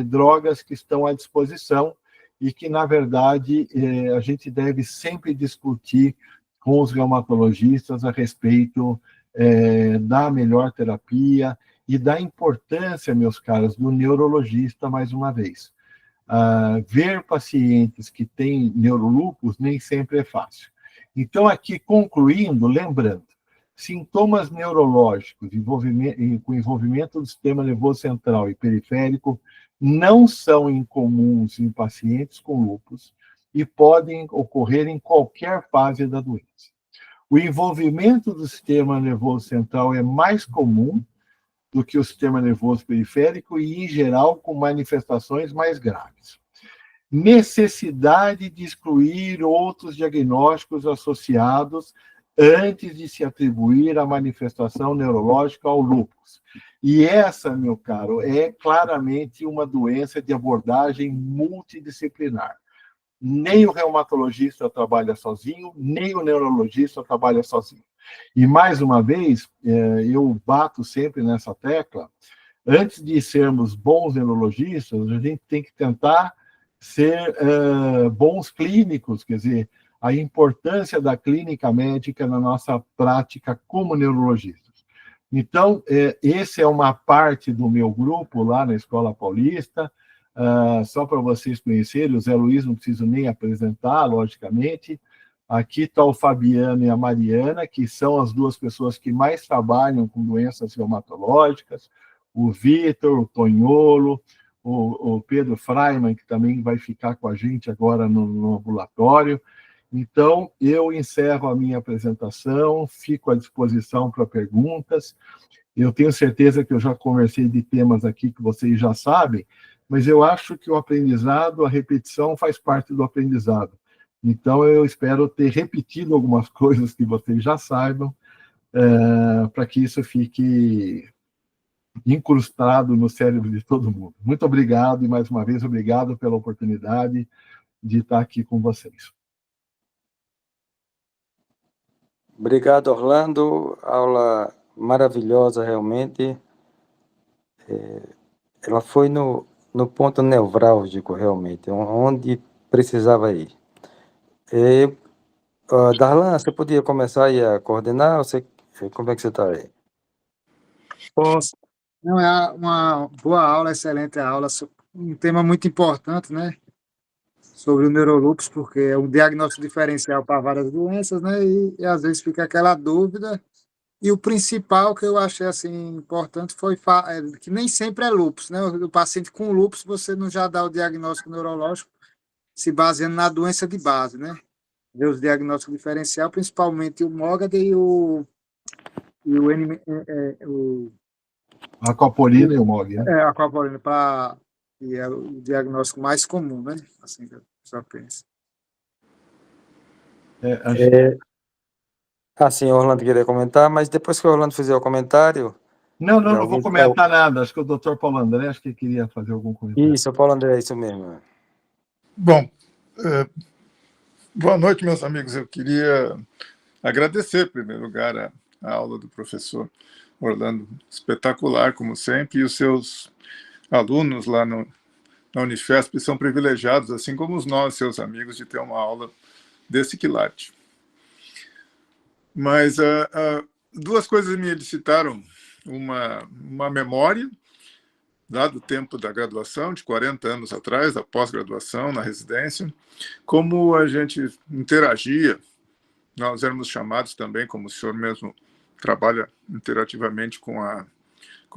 drogas que estão à disposição e que, na verdade, a gente deve sempre discutir com os reumatologistas a respeito da melhor terapia e da importância, meus caros, do neurologista, mais uma vez. Ver pacientes que têm neurolúpus nem sempre é fácil. Então, aqui, concluindo, lembrando, sintomas neurológicos com envolvimento do sistema nervoso central e periférico não são incomuns em pacientes com lúpus e podem ocorrer em qualquer fase da doença. O envolvimento do sistema nervoso central é mais comum do que o sistema nervoso periférico e, em geral, com manifestações mais graves. Necessidade de excluir outros diagnósticos associados antes de se atribuir a manifestação neurológica ao lúpus. E essa, meu caro, é claramente uma doença de abordagem multidisciplinar. Nem o reumatologista trabalha sozinho, nem o neurologista trabalha sozinho. E, mais uma vez, eu bato sempre nessa tecla, antes de sermos bons neurologistas, a gente tem que tentar ser bons clínicos, quer dizer, a importância da clínica médica na nossa prática como neurologistas. Então, essa é uma parte do meu grupo lá na Escola Paulista. Só para vocês conhecerem, o Zé Luiz não preciso nem apresentar, logicamente. Aqui está o Fabiano e a Mariana, que são as duas pessoas que mais trabalham com doenças reumatológicas. O Vitor, o Tonholo, o Pedro Freiman, que também vai ficar com a gente agora no ambulatório. Então, eu encerro a minha apresentação, fico à disposição para perguntas. Eu tenho certeza que eu já conversei de temas aqui que vocês já sabem, mas eu acho que o aprendizado, a repetição faz parte do aprendizado. Então, eu espero ter repetido algumas coisas que vocês já saibam, para que isso fique incrustado no cérebro de todo mundo. Muito obrigado, e mais uma vez, obrigado pela oportunidade de estar aqui com vocês. Obrigado, Orlando. Aula maravilhosa, realmente. Ela foi no ponto nevrálgico, realmente, onde precisava ir. Darlan, você podia começar aí a coordenar? Como é que você está aí? Posso. Não, é uma boa aula, excelente aula, um tema muito importante, né? Sobre o neurolúpus, porque é um diagnóstico diferencial para várias doenças, né? E às vezes fica aquela dúvida. E o principal que eu achei assim importante foi que nem sempre é lúpus, né? O paciente com lúpus, você não já dá o diagnóstico neurológico se baseando na doença de base, né? Ver os diagnósticos diferencial, principalmente o MOGAD e o Aquaporina e o MOG, né? aquaporina, que é o diagnóstico mais comum, né? Assim que a pessoa pensa. Sim, o Orlando queria comentar, mas depois que o Orlando fizer o comentário... Não vou comentar nada. Acho que o doutor Paulo André acho que queria fazer algum comentário. Isso, o Paulo André, isso mesmo. Bom, boa noite, meus amigos. Eu queria agradecer, em primeiro lugar, a aula do professor Orlando, espetacular, como sempre, e os seus alunos lá na Unifesp são privilegiados, assim como nós, seus amigos, de ter uma aula desse quilate. Mas duas coisas me elicitaram uma memória lá do tempo da graduação, de 40 anos atrás, da pós-graduação, na residência, como a gente interagia. Nós éramos chamados também, como o senhor mesmo trabalha interativamente com a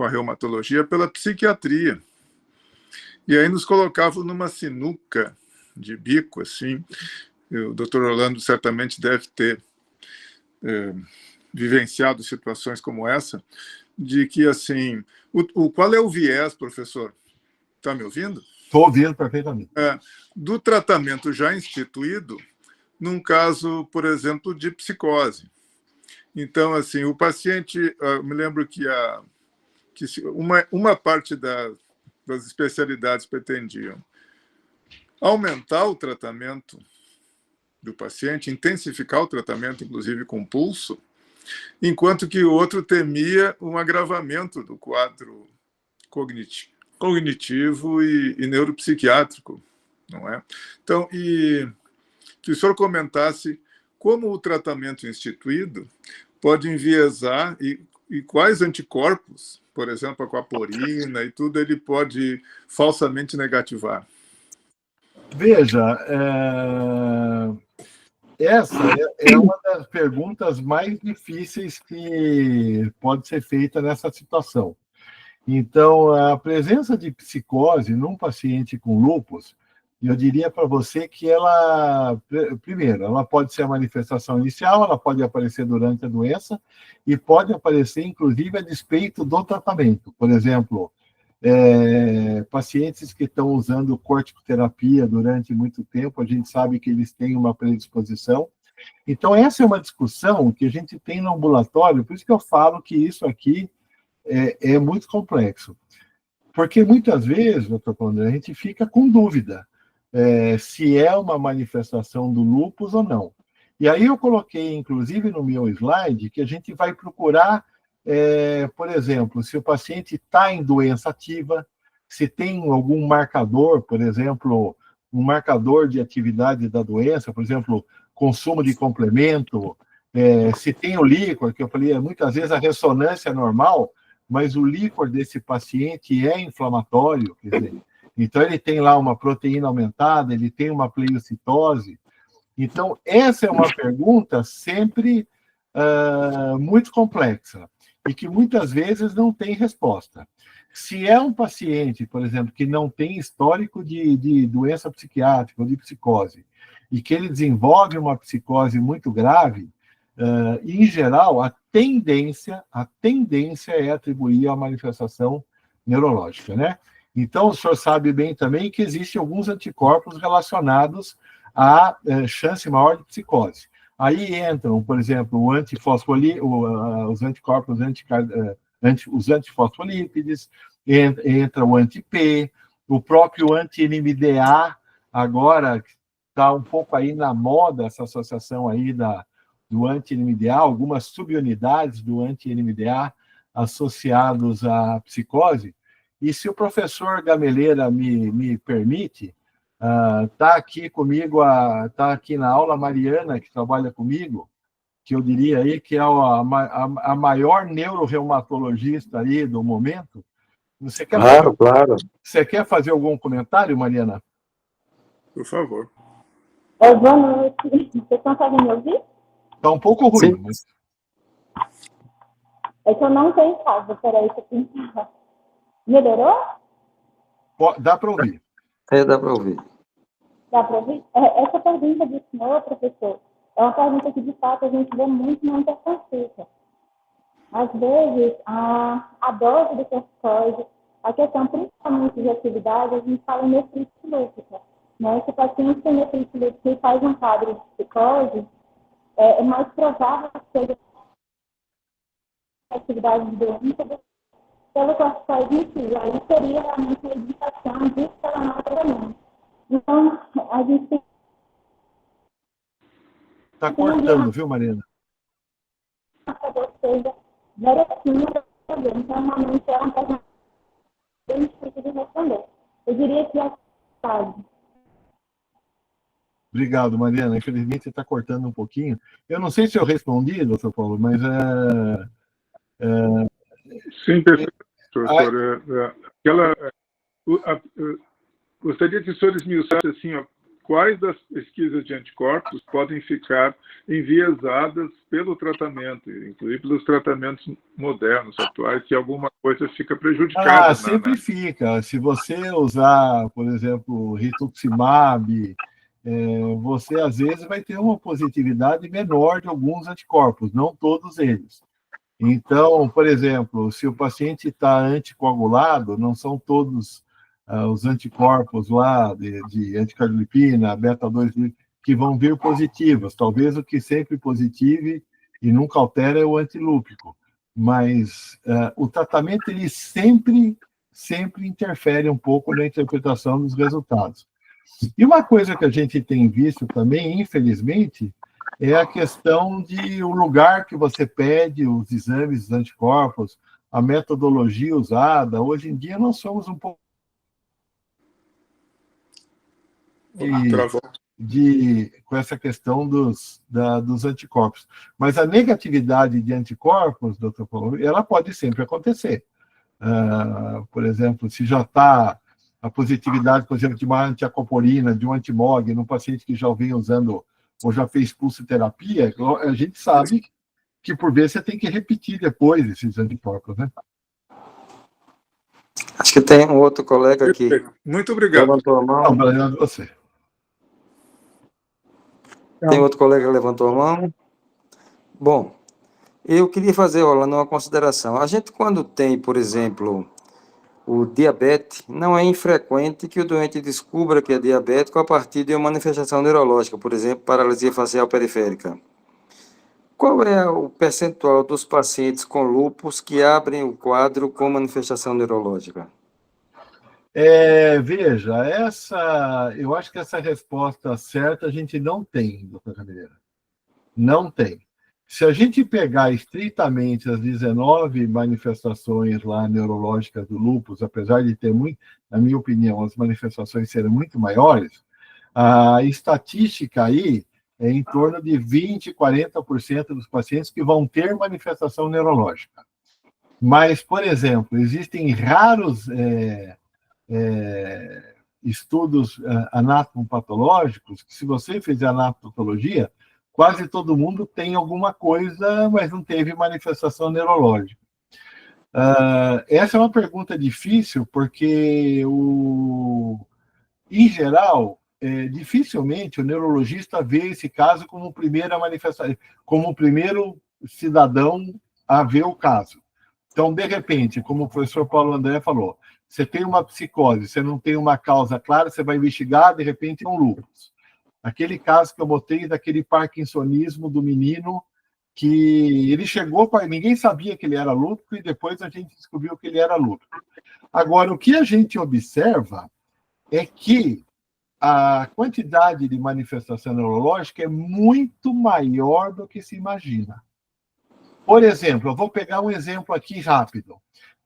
reumatologia, pela psiquiatria. E aí nos colocavam numa sinuca de bico, assim. O doutor Orlando certamente deve ter vivenciado situações como essa, de que, assim, qual é o viés, professor? Está me ouvindo? Estou ouvindo perfeitamente. Do tratamento já instituído, num caso, por exemplo, de psicose. Então, assim, o paciente, eu me lembro que uma parte das especialidades pretendiam aumentar o tratamento do paciente, intensificar o tratamento, inclusive com pulso, enquanto que o outro temia um agravamento do quadro cognitivo e neuropsiquiátrico não é? Então, e que o senhor comentasse como o tratamento instituído pode enviesar e quais anticorpos, por exemplo, a aquaporina e tudo, ele pode falsamente negativar. Veja, essa é uma das perguntas mais difíceis que pode ser feita nessa situação. Então, a presença de psicose num paciente com lúpus, eu diria para você que ela, primeiro, ela pode ser a manifestação inicial, ela pode aparecer durante a doença e pode aparecer, inclusive, a despeito do tratamento. Por exemplo, pacientes que estão usando corticoterapia durante muito tempo, a gente sabe que eles têm uma predisposição. Então, essa é uma discussão que a gente tem no ambulatório, por isso que eu falo que isso aqui é muito complexo. Porque muitas vezes, doutor Condé, a gente fica com dúvida se é uma manifestação do lúpus ou não. E aí eu coloquei, inclusive, no meu slide, que a gente vai procurar, por exemplo, se o paciente está em doença ativa, se tem algum marcador, por exemplo, um marcador de atividade da doença, por exemplo, consumo de complemento, se tem o líquor, que eu falei, muitas vezes a ressonância é normal, mas o líquor desse paciente é inflamatório, quer dizer, então ele tem lá uma proteína aumentada, ele tem uma pleiocitose. Então, essa é uma pergunta sempre muito complexa e que muitas vezes não tem resposta. Se é um paciente, por exemplo, que não tem histórico de doença psiquiátrica ou de psicose, e que ele desenvolve uma psicose muito grave, em geral, a tendência é atribuir a manifestação neurológica, né? Então, o senhor sabe bem também que existem alguns anticorpos relacionados à chance maior de psicose. Aí entram, por exemplo, os anticorpos os antifosfolípides, entra o anti-P, o próprio anti-NMDA, agora está um pouco aí na moda essa associação aí do anti-NMDA, algumas subunidades do anti-NMDA associados à psicose. E se o professor Gameleira me permite, está aqui comigo, está aqui na aula a Mariana, que trabalha comigo, que eu diria aí que é a maior neuroreumatologista aí do momento. Você quer Claro. Você quer fazer algum comentário, Mariana? Por favor. Boa noite. Vocês conseguem me ouvir? Está um pouco ruim. Sim. Mas... É que eu não tenho em casa, peraí, que eu tenho... Melhorou? Dá para ouvir. Dá para ouvir. Dá para ouvir? Essa pergunta do senhor, professor, é uma pergunta que, de fato, a gente vê muito na interconsulta. Às vezes, a dose do corticoide, a questão principalmente de atividade, a gente fala em nefrite lúpica. Né? Se o paciente tem nefrite lúpica e faz um quadro de psicose, é mais provável que seja atividade de doença pelo corticoide em si. Aí seria realmente a indicação de escalonar o tratamento. Então, a gente tem... Está cortando, viu, Mariana? Seja verossímil para fazer. Então, realmente, é uma pergunta bem difícil de responder. Eu diria que é caso. Obrigado, Mariana. Infelizmente, está cortando um pouquinho. Eu não sei se eu respondi, doutor Paulo, mas... Sim, perfeito, doutor. Gostaria que os senhores me usassem assim, quais das pesquisas de anticorpos podem ficar enviesadas pelo tratamento, inclusive pelos tratamentos modernos, atuais, se alguma coisa fica prejudicada. Sempre fica. Se você usar, por exemplo, rituximab, você às vezes vai ter uma positividade menor de alguns anticorpos, não todos eles. Então, por exemplo, se o paciente está anticoagulado, não são todos os anticorpos lá de anticardiolipina, beta-2, que vão vir positivos. Talvez o que sempre positive e nunca altera é o antilúpico. Mas o tratamento, ele sempre interfere um pouco na interpretação dos resultados. E uma coisa que a gente tem visto também, infelizmente, é a questão de o lugar que você pede os exames dos anticorpos, a metodologia usada. Hoje em dia, nós somos um pouco... Travou. com essa questão dos anticorpos. Mas a negatividade de anticorpos, doutor Paulo, ela pode sempre acontecer. Por exemplo, se já está a positividade, por exemplo, de uma antiacopolina, de um antimog, num paciente que já vem usando ou já fez pulsoterapia, a gente sabe que, por vezes, você tem que repetir depois esses anticorpos, né? Acho que tem um outro colega aqui. Muito obrigado. Levantou a mão. Obrigado a você. Tem outro colega que levantou a mão. Bom, eu queria fazer, Orlando, uma consideração. A gente, quando tem, por exemplo, o diabetes, não é infrequente que o doente descubra que é diabético a partir de uma manifestação neurológica, por exemplo, paralisia facial periférica. Qual é o percentual dos pacientes com lúpus que abrem o quadro com manifestação neurológica? Veja, eu acho que essa resposta certa a gente não tem, doutor Camilleira. Não tem. Se a gente pegar estritamente as 19 manifestações lá neurológicas do lúpus, apesar de ter muito, na minha opinião, as manifestações serem muito maiores, a estatística aí é em torno de 20%, 40% dos pacientes que vão ter manifestação neurológica. Mas, por exemplo, existem raros estudos anatomopatológicos que, se você fizer anatopatologia, quase todo mundo tem alguma coisa, mas não teve manifestação neurológica. Essa é uma pergunta difícil, porque, em geral, dificilmente o neurologista vê esse caso como primeira manifestação, como o primeiro cidadão a ver o caso. Então, de repente, como o professor Paulo André falou, você tem uma psicose, você não tem uma causa clara, você vai investigar, de repente, é um lúpus. Aquele caso que eu botei daquele parkinsonismo do menino, que ele chegou para... Ninguém sabia que ele era lúpico e depois a gente descobriu que ele era lúpico. Agora, o que a gente observa é que a quantidade de manifestação neurológica é muito maior do que se imagina. Por exemplo, eu vou pegar um exemplo aqui rápido.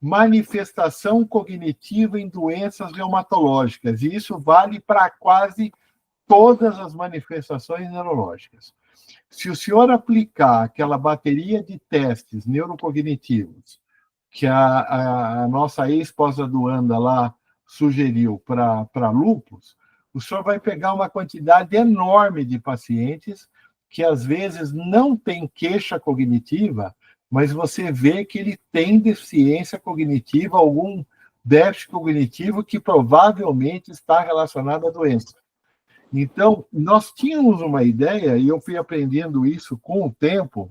Manifestação cognitiva em doenças reumatológicas, e isso vale para quase todas as manifestações neurológicas. Se o senhor aplicar aquela bateria de testes neurocognitivos que a nossa ex-pós-graduanda lá sugeriu para lúpus, o senhor vai pegar uma quantidade enorme de pacientes que, às vezes, não tem queixa cognitiva, mas você vê que ele tem deficiência cognitiva, algum déficit cognitivo que provavelmente está relacionado à doença. Então, nós tínhamos uma ideia, e eu fui aprendendo isso com o tempo,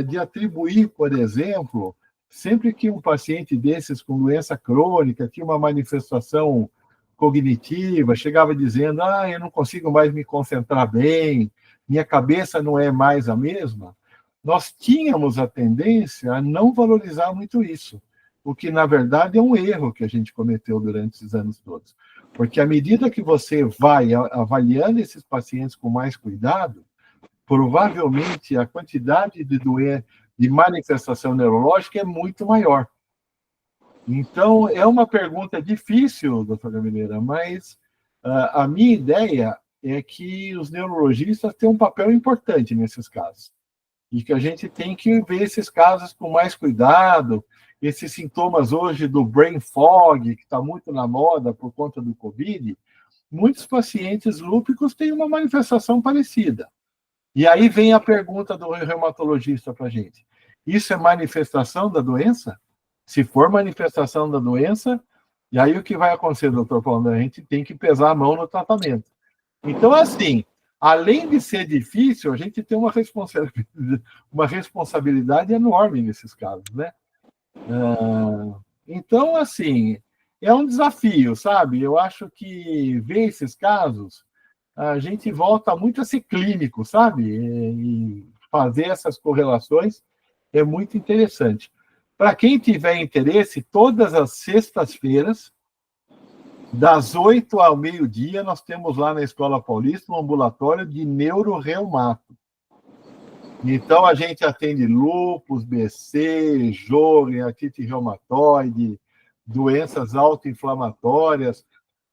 de atribuir, por exemplo, sempre que um paciente desses com doença crônica tinha uma manifestação cognitiva, chegava dizendo, eu não consigo mais me concentrar bem, minha cabeça não é mais a mesma, nós tínhamos a tendência a não valorizar muito isso, o que, na verdade, é um erro que a gente cometeu durante esses anos todos. Porque, à medida que você vai avaliando esses pacientes com mais cuidado, provavelmente a quantidade de manifestação neurológica é muito maior. Então, é uma pergunta difícil, doutora Mineira, mas a minha ideia é que os neurologistas têm um papel importante nesses casos. E que a gente tem que ver esses casos com mais cuidado. Esses sintomas hoje do brain fog, que está muito na moda por conta do Covid, muitos pacientes lúpicos têm uma manifestação parecida. E aí vem a pergunta do reumatologista para a gente. Isso é manifestação da doença? Se for manifestação da doença, e aí o que vai acontecer, doutor Paulo? A gente tem que pesar a mão no tratamento. Então, assim, além de ser difícil, a gente tem uma responsabilidade enorme nesses casos, né? Então, assim, é um desafio, sabe? Eu acho que ver esses casos, a gente volta muito a ser clínico, sabe? E fazer essas correlações é muito interessante. Para quem tiver interesse, todas as sextas-feiras, das 8 ao meio-dia, nós temos lá na Escola Paulista um ambulatório de neuroreumato. Então, a gente atende lúpus, BC, JOG, artrite reumatoide, doenças autoinflamatórias.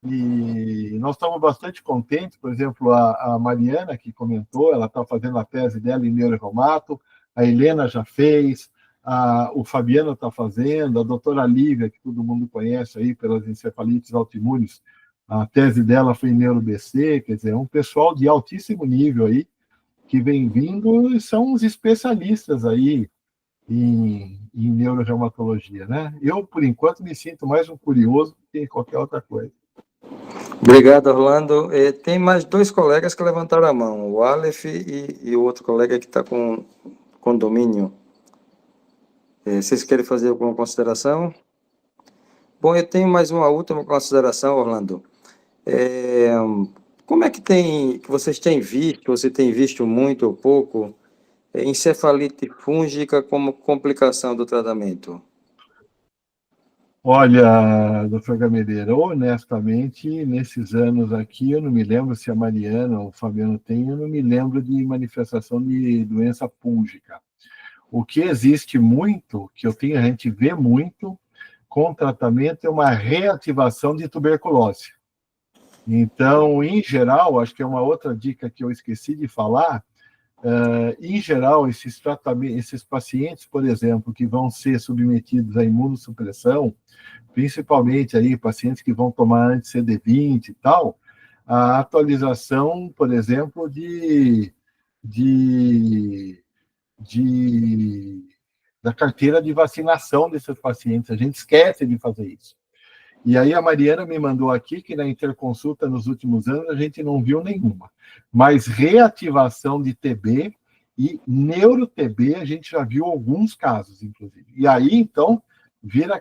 E nós estamos bastante contentes, por exemplo, a Mariana, que comentou, ela está fazendo a tese dela em neuroreumato, a Helena já fez, o Fabiano está fazendo, a doutora Lívia, que todo mundo conhece aí pelas encefalites autoimunes, a tese dela foi em neuro-BC, quer dizer, é um pessoal de altíssimo nível aí, que vem vindo e são os especialistas aí em neuroreumatologia, né? Eu, por enquanto, me sinto mais um curioso do que qualquer outra coisa. Obrigado, Orlando. Tem mais 2 colegas que levantaram a mão, o Aleph e o outro colega que está com condomínio. Vocês querem fazer alguma consideração? Bom, eu tenho mais uma última consideração, Orlando. Como é que vocês têm visto, você tem visto muito ou pouco, encefalite fúngica como complicação do tratamento? Olha, doutor Gameleira, honestamente, nesses anos aqui, eu não me lembro se a Mariana ou o Fabiano tem, eu não me lembro de manifestação de doença fúngica. O que existe muito, que a gente vê muito com tratamento, é uma reativação de tuberculose. Então, em geral, acho que é uma outra dica que eu esqueci de falar, em geral, esses pacientes, por exemplo, que vão ser submetidos à imunossupressão, principalmente aí pacientes que vão tomar anti-CD20 e tal, a atualização, por exemplo, da carteira de vacinação desses pacientes. A gente esquece de fazer isso. E aí a Mariana me mandou aqui que na interconsulta nos últimos anos a gente não viu nenhuma. Mas reativação de TB e neuro-TB a gente já viu alguns casos, inclusive. E aí, então, vira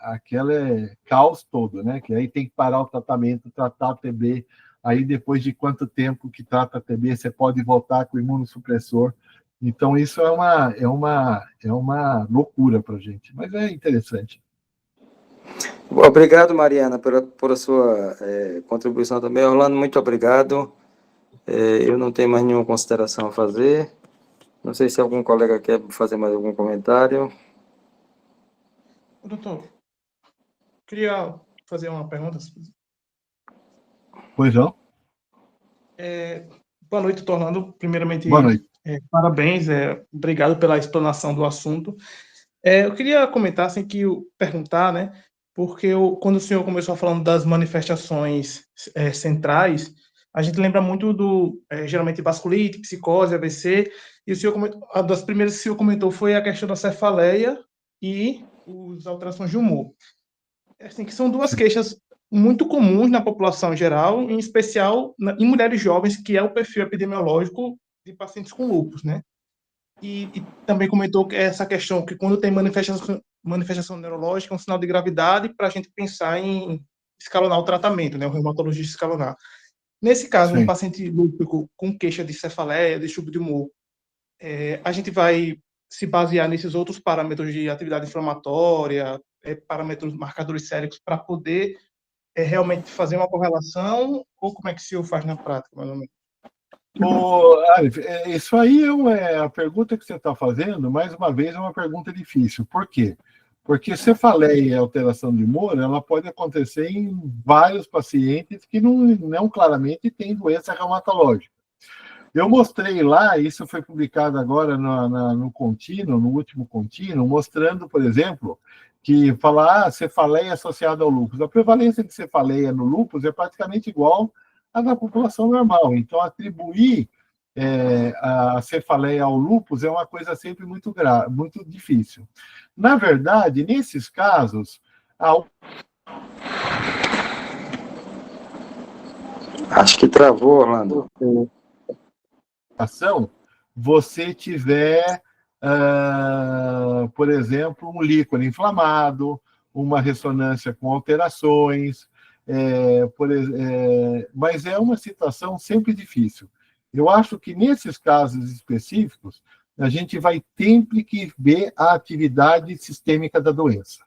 aquele caos todo, né? Que aí tem que parar o tratamento, tratar a TB. Aí, depois de quanto tempo que trata a TB, você pode voltar com o imunossupressor. Então, isso é uma loucura para a gente, mas é interessante. Obrigado, Mariana, por a sua contribuição também. Orlando, muito obrigado. Eu não tenho mais nenhuma consideração a fazer. Não sei se algum colega quer fazer mais algum comentário. Doutor, queria fazer uma pergunta. Pois não? Boa noite, doutor Orlando. Primeiramente, boa noite. Parabéns, obrigado pela explanação do assunto. Eu queria comentar, assim, perguntar, né, porque quando o senhor começou falando das manifestações centrais, a gente lembra muito geralmente, vasculite, psicose, AVC, e o senhor a das primeiras que o senhor comentou foi a questão da cefaleia e as alterações de humor. Assim, que são 2 queixas muito comuns na população em geral, em especial em mulheres jovens, que é o perfil epidemiológico de pacientes com lúpus, né? E também comentou que essa questão que quando tem manifestação neurológica é um sinal de gravidade para a gente pensar em escalonar o tratamento, né? O reumatologista escalonar. Nesse caso, Sim. Um paciente lúpico com queixa de cefaleia, de distúrbio de humor, a gente vai se basear nesses outros parâmetros de atividade inflamatória, parâmetros marcadores séricos para poder realmente fazer uma correlação, ou como é que o senhor faz na prática, mais ou menos? Aleph, isso aí a pergunta que você está fazendo, mais uma vez, é uma pergunta difícil. Por quê? Porque cefaleia e alteração de humor, ela pode acontecer em vários pacientes que não claramente têm doença reumatológica. Eu mostrei lá, isso foi publicado agora no contínuo, no último contínuo, mostrando, por exemplo, que falar cefaleia associada ao lúpus. A prevalência de cefaleia no lúpus é praticamente igual à da população normal. Então, atribuir a cefaleia ao lúpus é uma coisa sempre muito difícil. Na verdade, nesses casos, Acho que travou, Orlando. Você tiver, por exemplo, um líquor inflamado, uma ressonância com alterações, mas é uma situação sempre difícil. Eu acho que nesses casos específicos, a gente vai sempre que ver a atividade sistêmica da doença.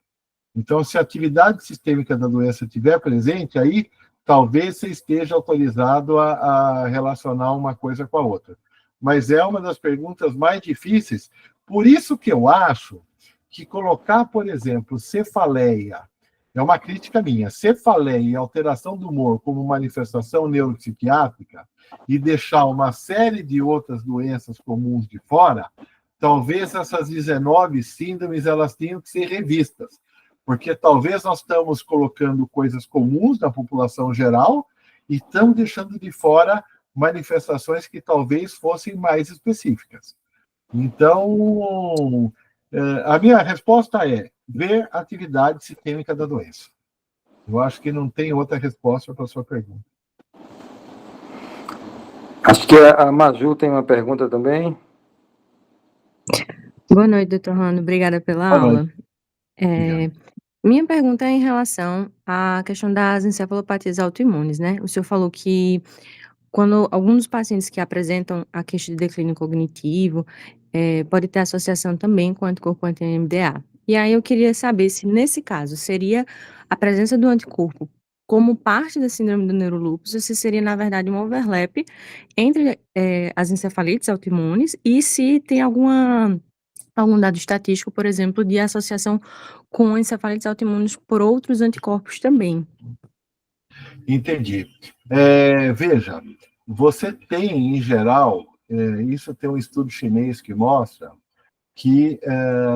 Então, se a atividade sistêmica da doença estiver presente, aí talvez você esteja autorizado a relacionar uma coisa com a outra. Mas é uma das perguntas mais difíceis. Por isso que eu acho que colocar, por exemplo, cefaleia é uma crítica minha. Cefaleia e alteração do humor como manifestação neuropsiquiátrica e deixar uma série de outras doenças comuns de fora, talvez essas 19 síndromes elas tenham que ser revistas, porque talvez nós estamos colocando coisas comuns na população geral e estamos deixando de fora manifestações que talvez fossem mais específicas. Então, a minha resposta é ver a atividade sistêmica da doença. Eu acho que não tem outra resposta para a sua pergunta. Acho que a Maju tem uma pergunta também. Boa noite, doutor Rando. Obrigada pela Boa aula. Obrigado. Minha pergunta é em relação à questão das encefalopatias autoimunes, né? O senhor falou que quando alguns dos pacientes que apresentam a queixa de declínio cognitivo, pode ter associação também com o anticorpo anti-NMDA. E aí eu queria saber se, nesse caso, seria a presença do anticorpo como parte da síndrome do neurolúpus, ou se seria, na verdade, um overlap entre as encefalites autoimunes e se tem algum dado estatístico, por exemplo, de associação com encefalites autoimunes por outros anticorpos também. Entendi. Veja, você tem, em geral, isso tem um estudo chinês que mostra que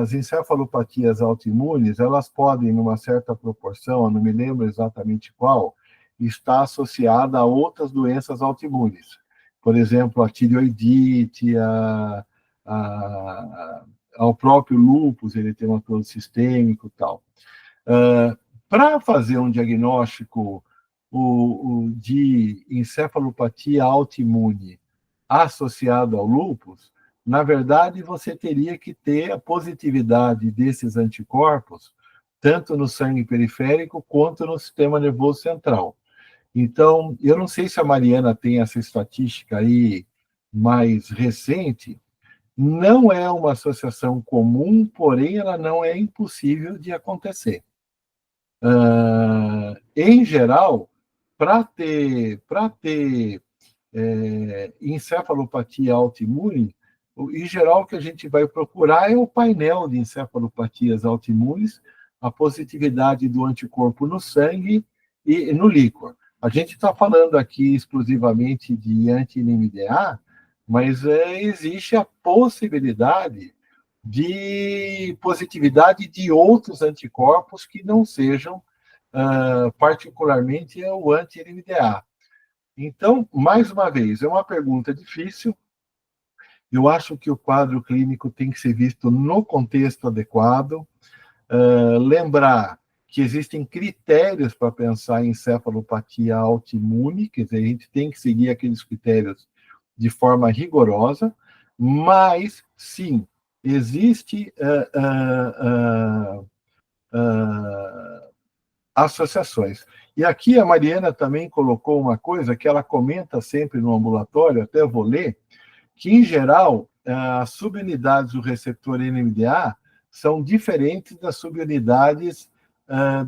as encefalopatias autoimunes, elas podem, numa certa proporção, eu não me lembro exatamente qual, estar associada a outras doenças autoimunes. Por exemplo, a tireoidite, ao próprio lúpus, ele tem um ator sistêmico e tal. Para fazer um diagnóstico de encefalopatia autoimune associado ao lúpus, na verdade, você teria que ter a positividade desses anticorpos, tanto no sangue periférico quanto no sistema nervoso central. Então, eu não sei se a Mariana tem essa estatística aí mais recente, não é uma associação comum, porém ela não é impossível de acontecer. Em geral, para ter encefalopatia autoimune, em geral, o que a gente vai procurar é o painel de encefalopatias autoimunes, a positividade do anticorpo no sangue e no líquor. A gente está falando aqui exclusivamente de anti-NMDA, mas existe a possibilidade de positividade de outros anticorpos que não sejam particularmente o anti-NMDA. Então, mais uma vez, é uma pergunta difícil. Eu acho que o quadro clínico tem que ser visto no contexto adequado. Lembrar que existem critérios para pensar em encefalopatia autoimune, quer dizer, a gente tem que seguir aqueles critérios de forma rigorosa, mas, sim, existe associações. E aqui a Mariana também colocou uma coisa que ela comenta sempre no ambulatório, até vou ler, que, em geral, as subunidades do receptor NMDA são diferentes das subunidades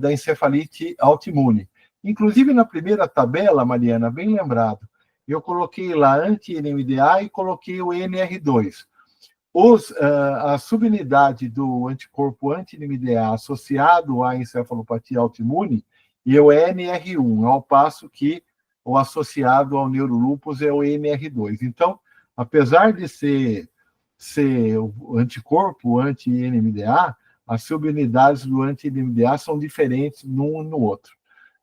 da encefalite autoimune. Inclusive, na primeira tabela, Mariana, bem lembrado, eu coloquei lá anti-NMDA e coloquei o NR2. A subunidade do anticorpo anti-NMDA associado à encefalopatia autoimune é o NR1, ao passo que o associado ao neurolúpus é o NR2. Então, apesar de ser o anticorpo anti-NMDA, as subunidades do anti-NMDA são diferentes num no outro.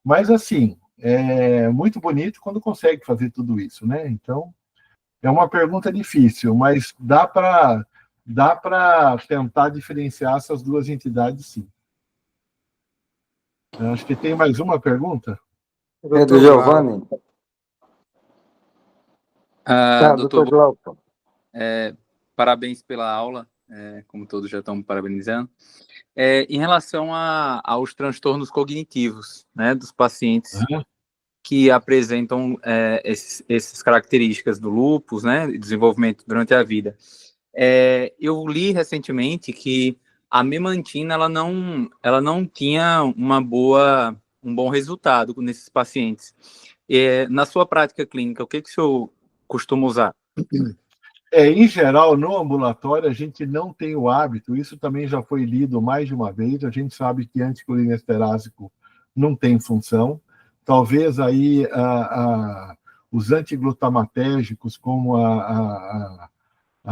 Mas, assim, é muito bonito quando consegue fazer tudo isso, né? Então, é uma pergunta difícil, mas dá para tentar diferenciar essas duas entidades, sim. Eu acho que tem mais uma pergunta. É do Giovanni. Doutor Glauco. Parabéns pela aula, como todos já estão parabenizando. Em relação aos transtornos cognitivos, né, dos pacientes que apresentam essas características do lúpus, né, desenvolvimento durante a vida. Eu li recentemente que a memantina ela não tinha um bom resultado nesses pacientes. Na sua prática clínica, o que o senhor costuma usar? Em geral, no ambulatório, a gente não tem o hábito, isso também já foi lido mais de uma vez, a gente sabe que anticolinesterase não tem função. Talvez aí os antiglutamatérgicos, como a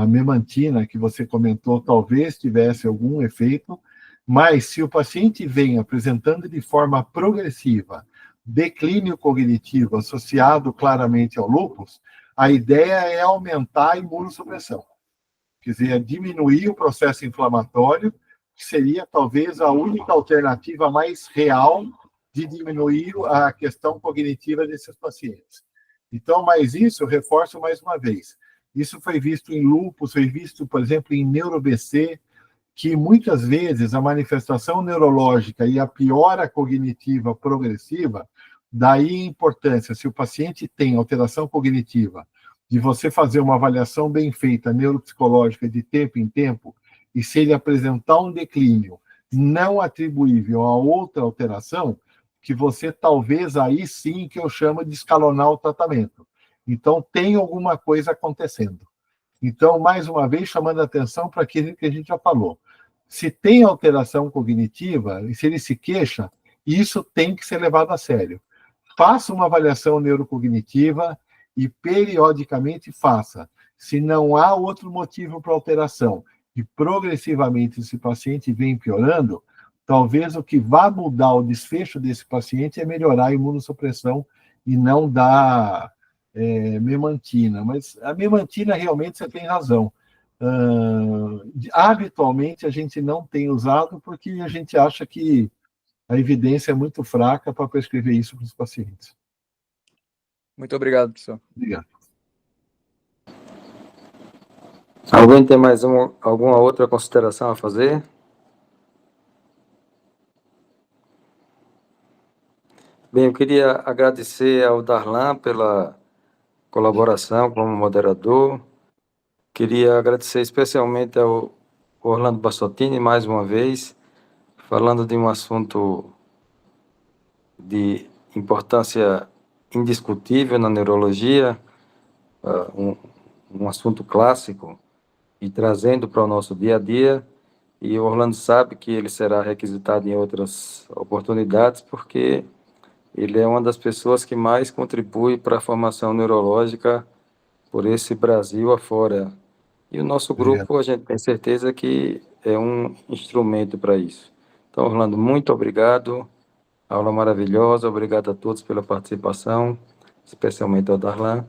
memantina, que você comentou, talvez tivesse algum efeito, mas se o paciente vem apresentando de forma progressiva declínio cognitivo associado claramente ao lúpus, a ideia é aumentar a imunossupressão. Quer dizer, diminuir o processo inflamatório, que seria talvez a única alternativa mais real de diminuir a questão cognitiva desses pacientes. Então, mas isso, eu reforço mais uma vez, isso foi visto em lúpus, foi visto, por exemplo, em neuro-BC, que muitas vezes a manifestação neurológica e a piora cognitiva progressiva, daí a importância, se o paciente tem alteração cognitiva, de você fazer uma avaliação bem feita, neuropsicológica, de tempo em tempo, e se ele apresentar um declínio não atribuível a outra alteração, que você talvez aí sim que eu chamo de escalonar o tratamento. Então, tem alguma coisa acontecendo. Então, mais uma vez, chamando a atenção para aquilo que a gente já falou. Se tem alteração cognitiva, e se ele se queixa, isso tem que ser levado a sério. Faça uma avaliação neurocognitiva e, periodicamente, faça. Se não há outro motivo para alteração e, progressivamente, esse paciente vem piorando, talvez o que vá mudar o desfecho desse paciente é melhorar a imunossupressão e não dar memantina. Mas a memantina, realmente, você tem razão. Habitualmente, a gente não tem usado porque a gente acha que a evidência é muito fraca para prescrever isso para os pacientes. Muito obrigado, professor. Obrigado. Alguém tem mais alguma outra consideração a fazer? Bem, eu queria agradecer ao Darlan pela colaboração como moderador. Queria agradecer especialmente ao Orlando Bassottini, mais uma vez, falando de um assunto de importância indiscutível na neurologia, um assunto clássico, e trazendo para o nosso dia a dia. E o Orlando sabe que ele será requisitado em outras oportunidades, porque ele é uma das pessoas que mais contribui para a formação neurológica por esse Brasil afora. E o nosso grupo, a gente tem certeza que é um instrumento para isso. Então, Orlando, muito obrigado. Aula maravilhosa. Obrigado a todos pela participação, especialmente ao Darlan.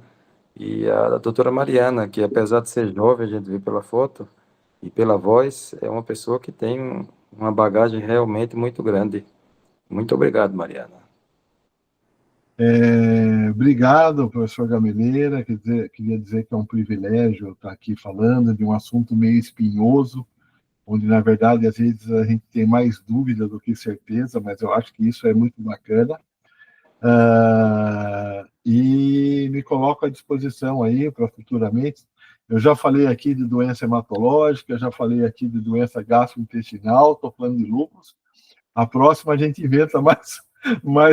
E a doutora Mariana, que apesar de ser jovem, a gente vê pela foto e pela voz, é uma pessoa que tem uma bagagem realmente muito grande. Muito obrigado, Mariana. Obrigado, professor Gameleira. Queria dizer que é um privilégio estar aqui falando de um assunto meio espinhoso, onde, na verdade, às vezes a gente tem mais dúvida do que certeza, mas eu acho que isso é muito bacana. E me coloco à disposição aí para futuramente. Eu já falei aqui de doença hematológica, já falei aqui de doença gastrointestinal, estou falando de lúpus. A próxima a gente inventa mais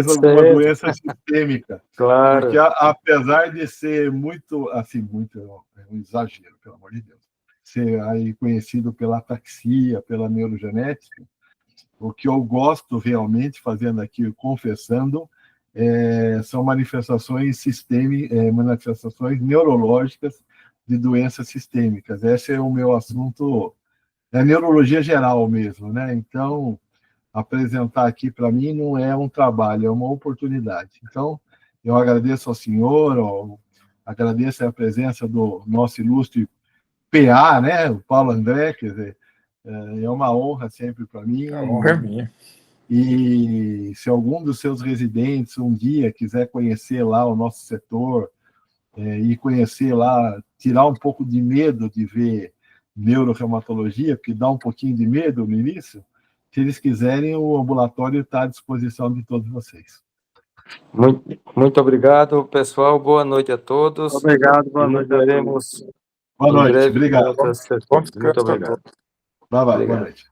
alguma doença sistêmica. Claro. Porque apesar de ser muito, assim, é um exagero, pelo amor de Deus, ser aí conhecido pela ataxia, pela neurogenética, o que eu gosto realmente, fazendo aqui, confessando, são manifestações manifestações neurológicas de doenças sistêmicas. Esse é o meu assunto, é neurologia geral mesmo, né? Então, apresentar aqui para mim não é um trabalho, é uma oportunidade. Então, eu agradeço ao senhor, agradeço a presença do nosso ilustre PA, né? O Paulo André, quer dizer, é uma honra sempre para mim. A honra é minha. E se algum dos seus residentes um dia quiser conhecer lá o nosso setor, e conhecer lá, tirar um pouco de medo de ver neuroreumatologia, porque dá um pouquinho de medo no início, se eles quiserem, o ambulatório está à disposição de todos vocês. Muito obrigado, pessoal. Boa noite a todos. Obrigado, boa noite. Boa noite, obrigado. Muito obrigado. Boa noite.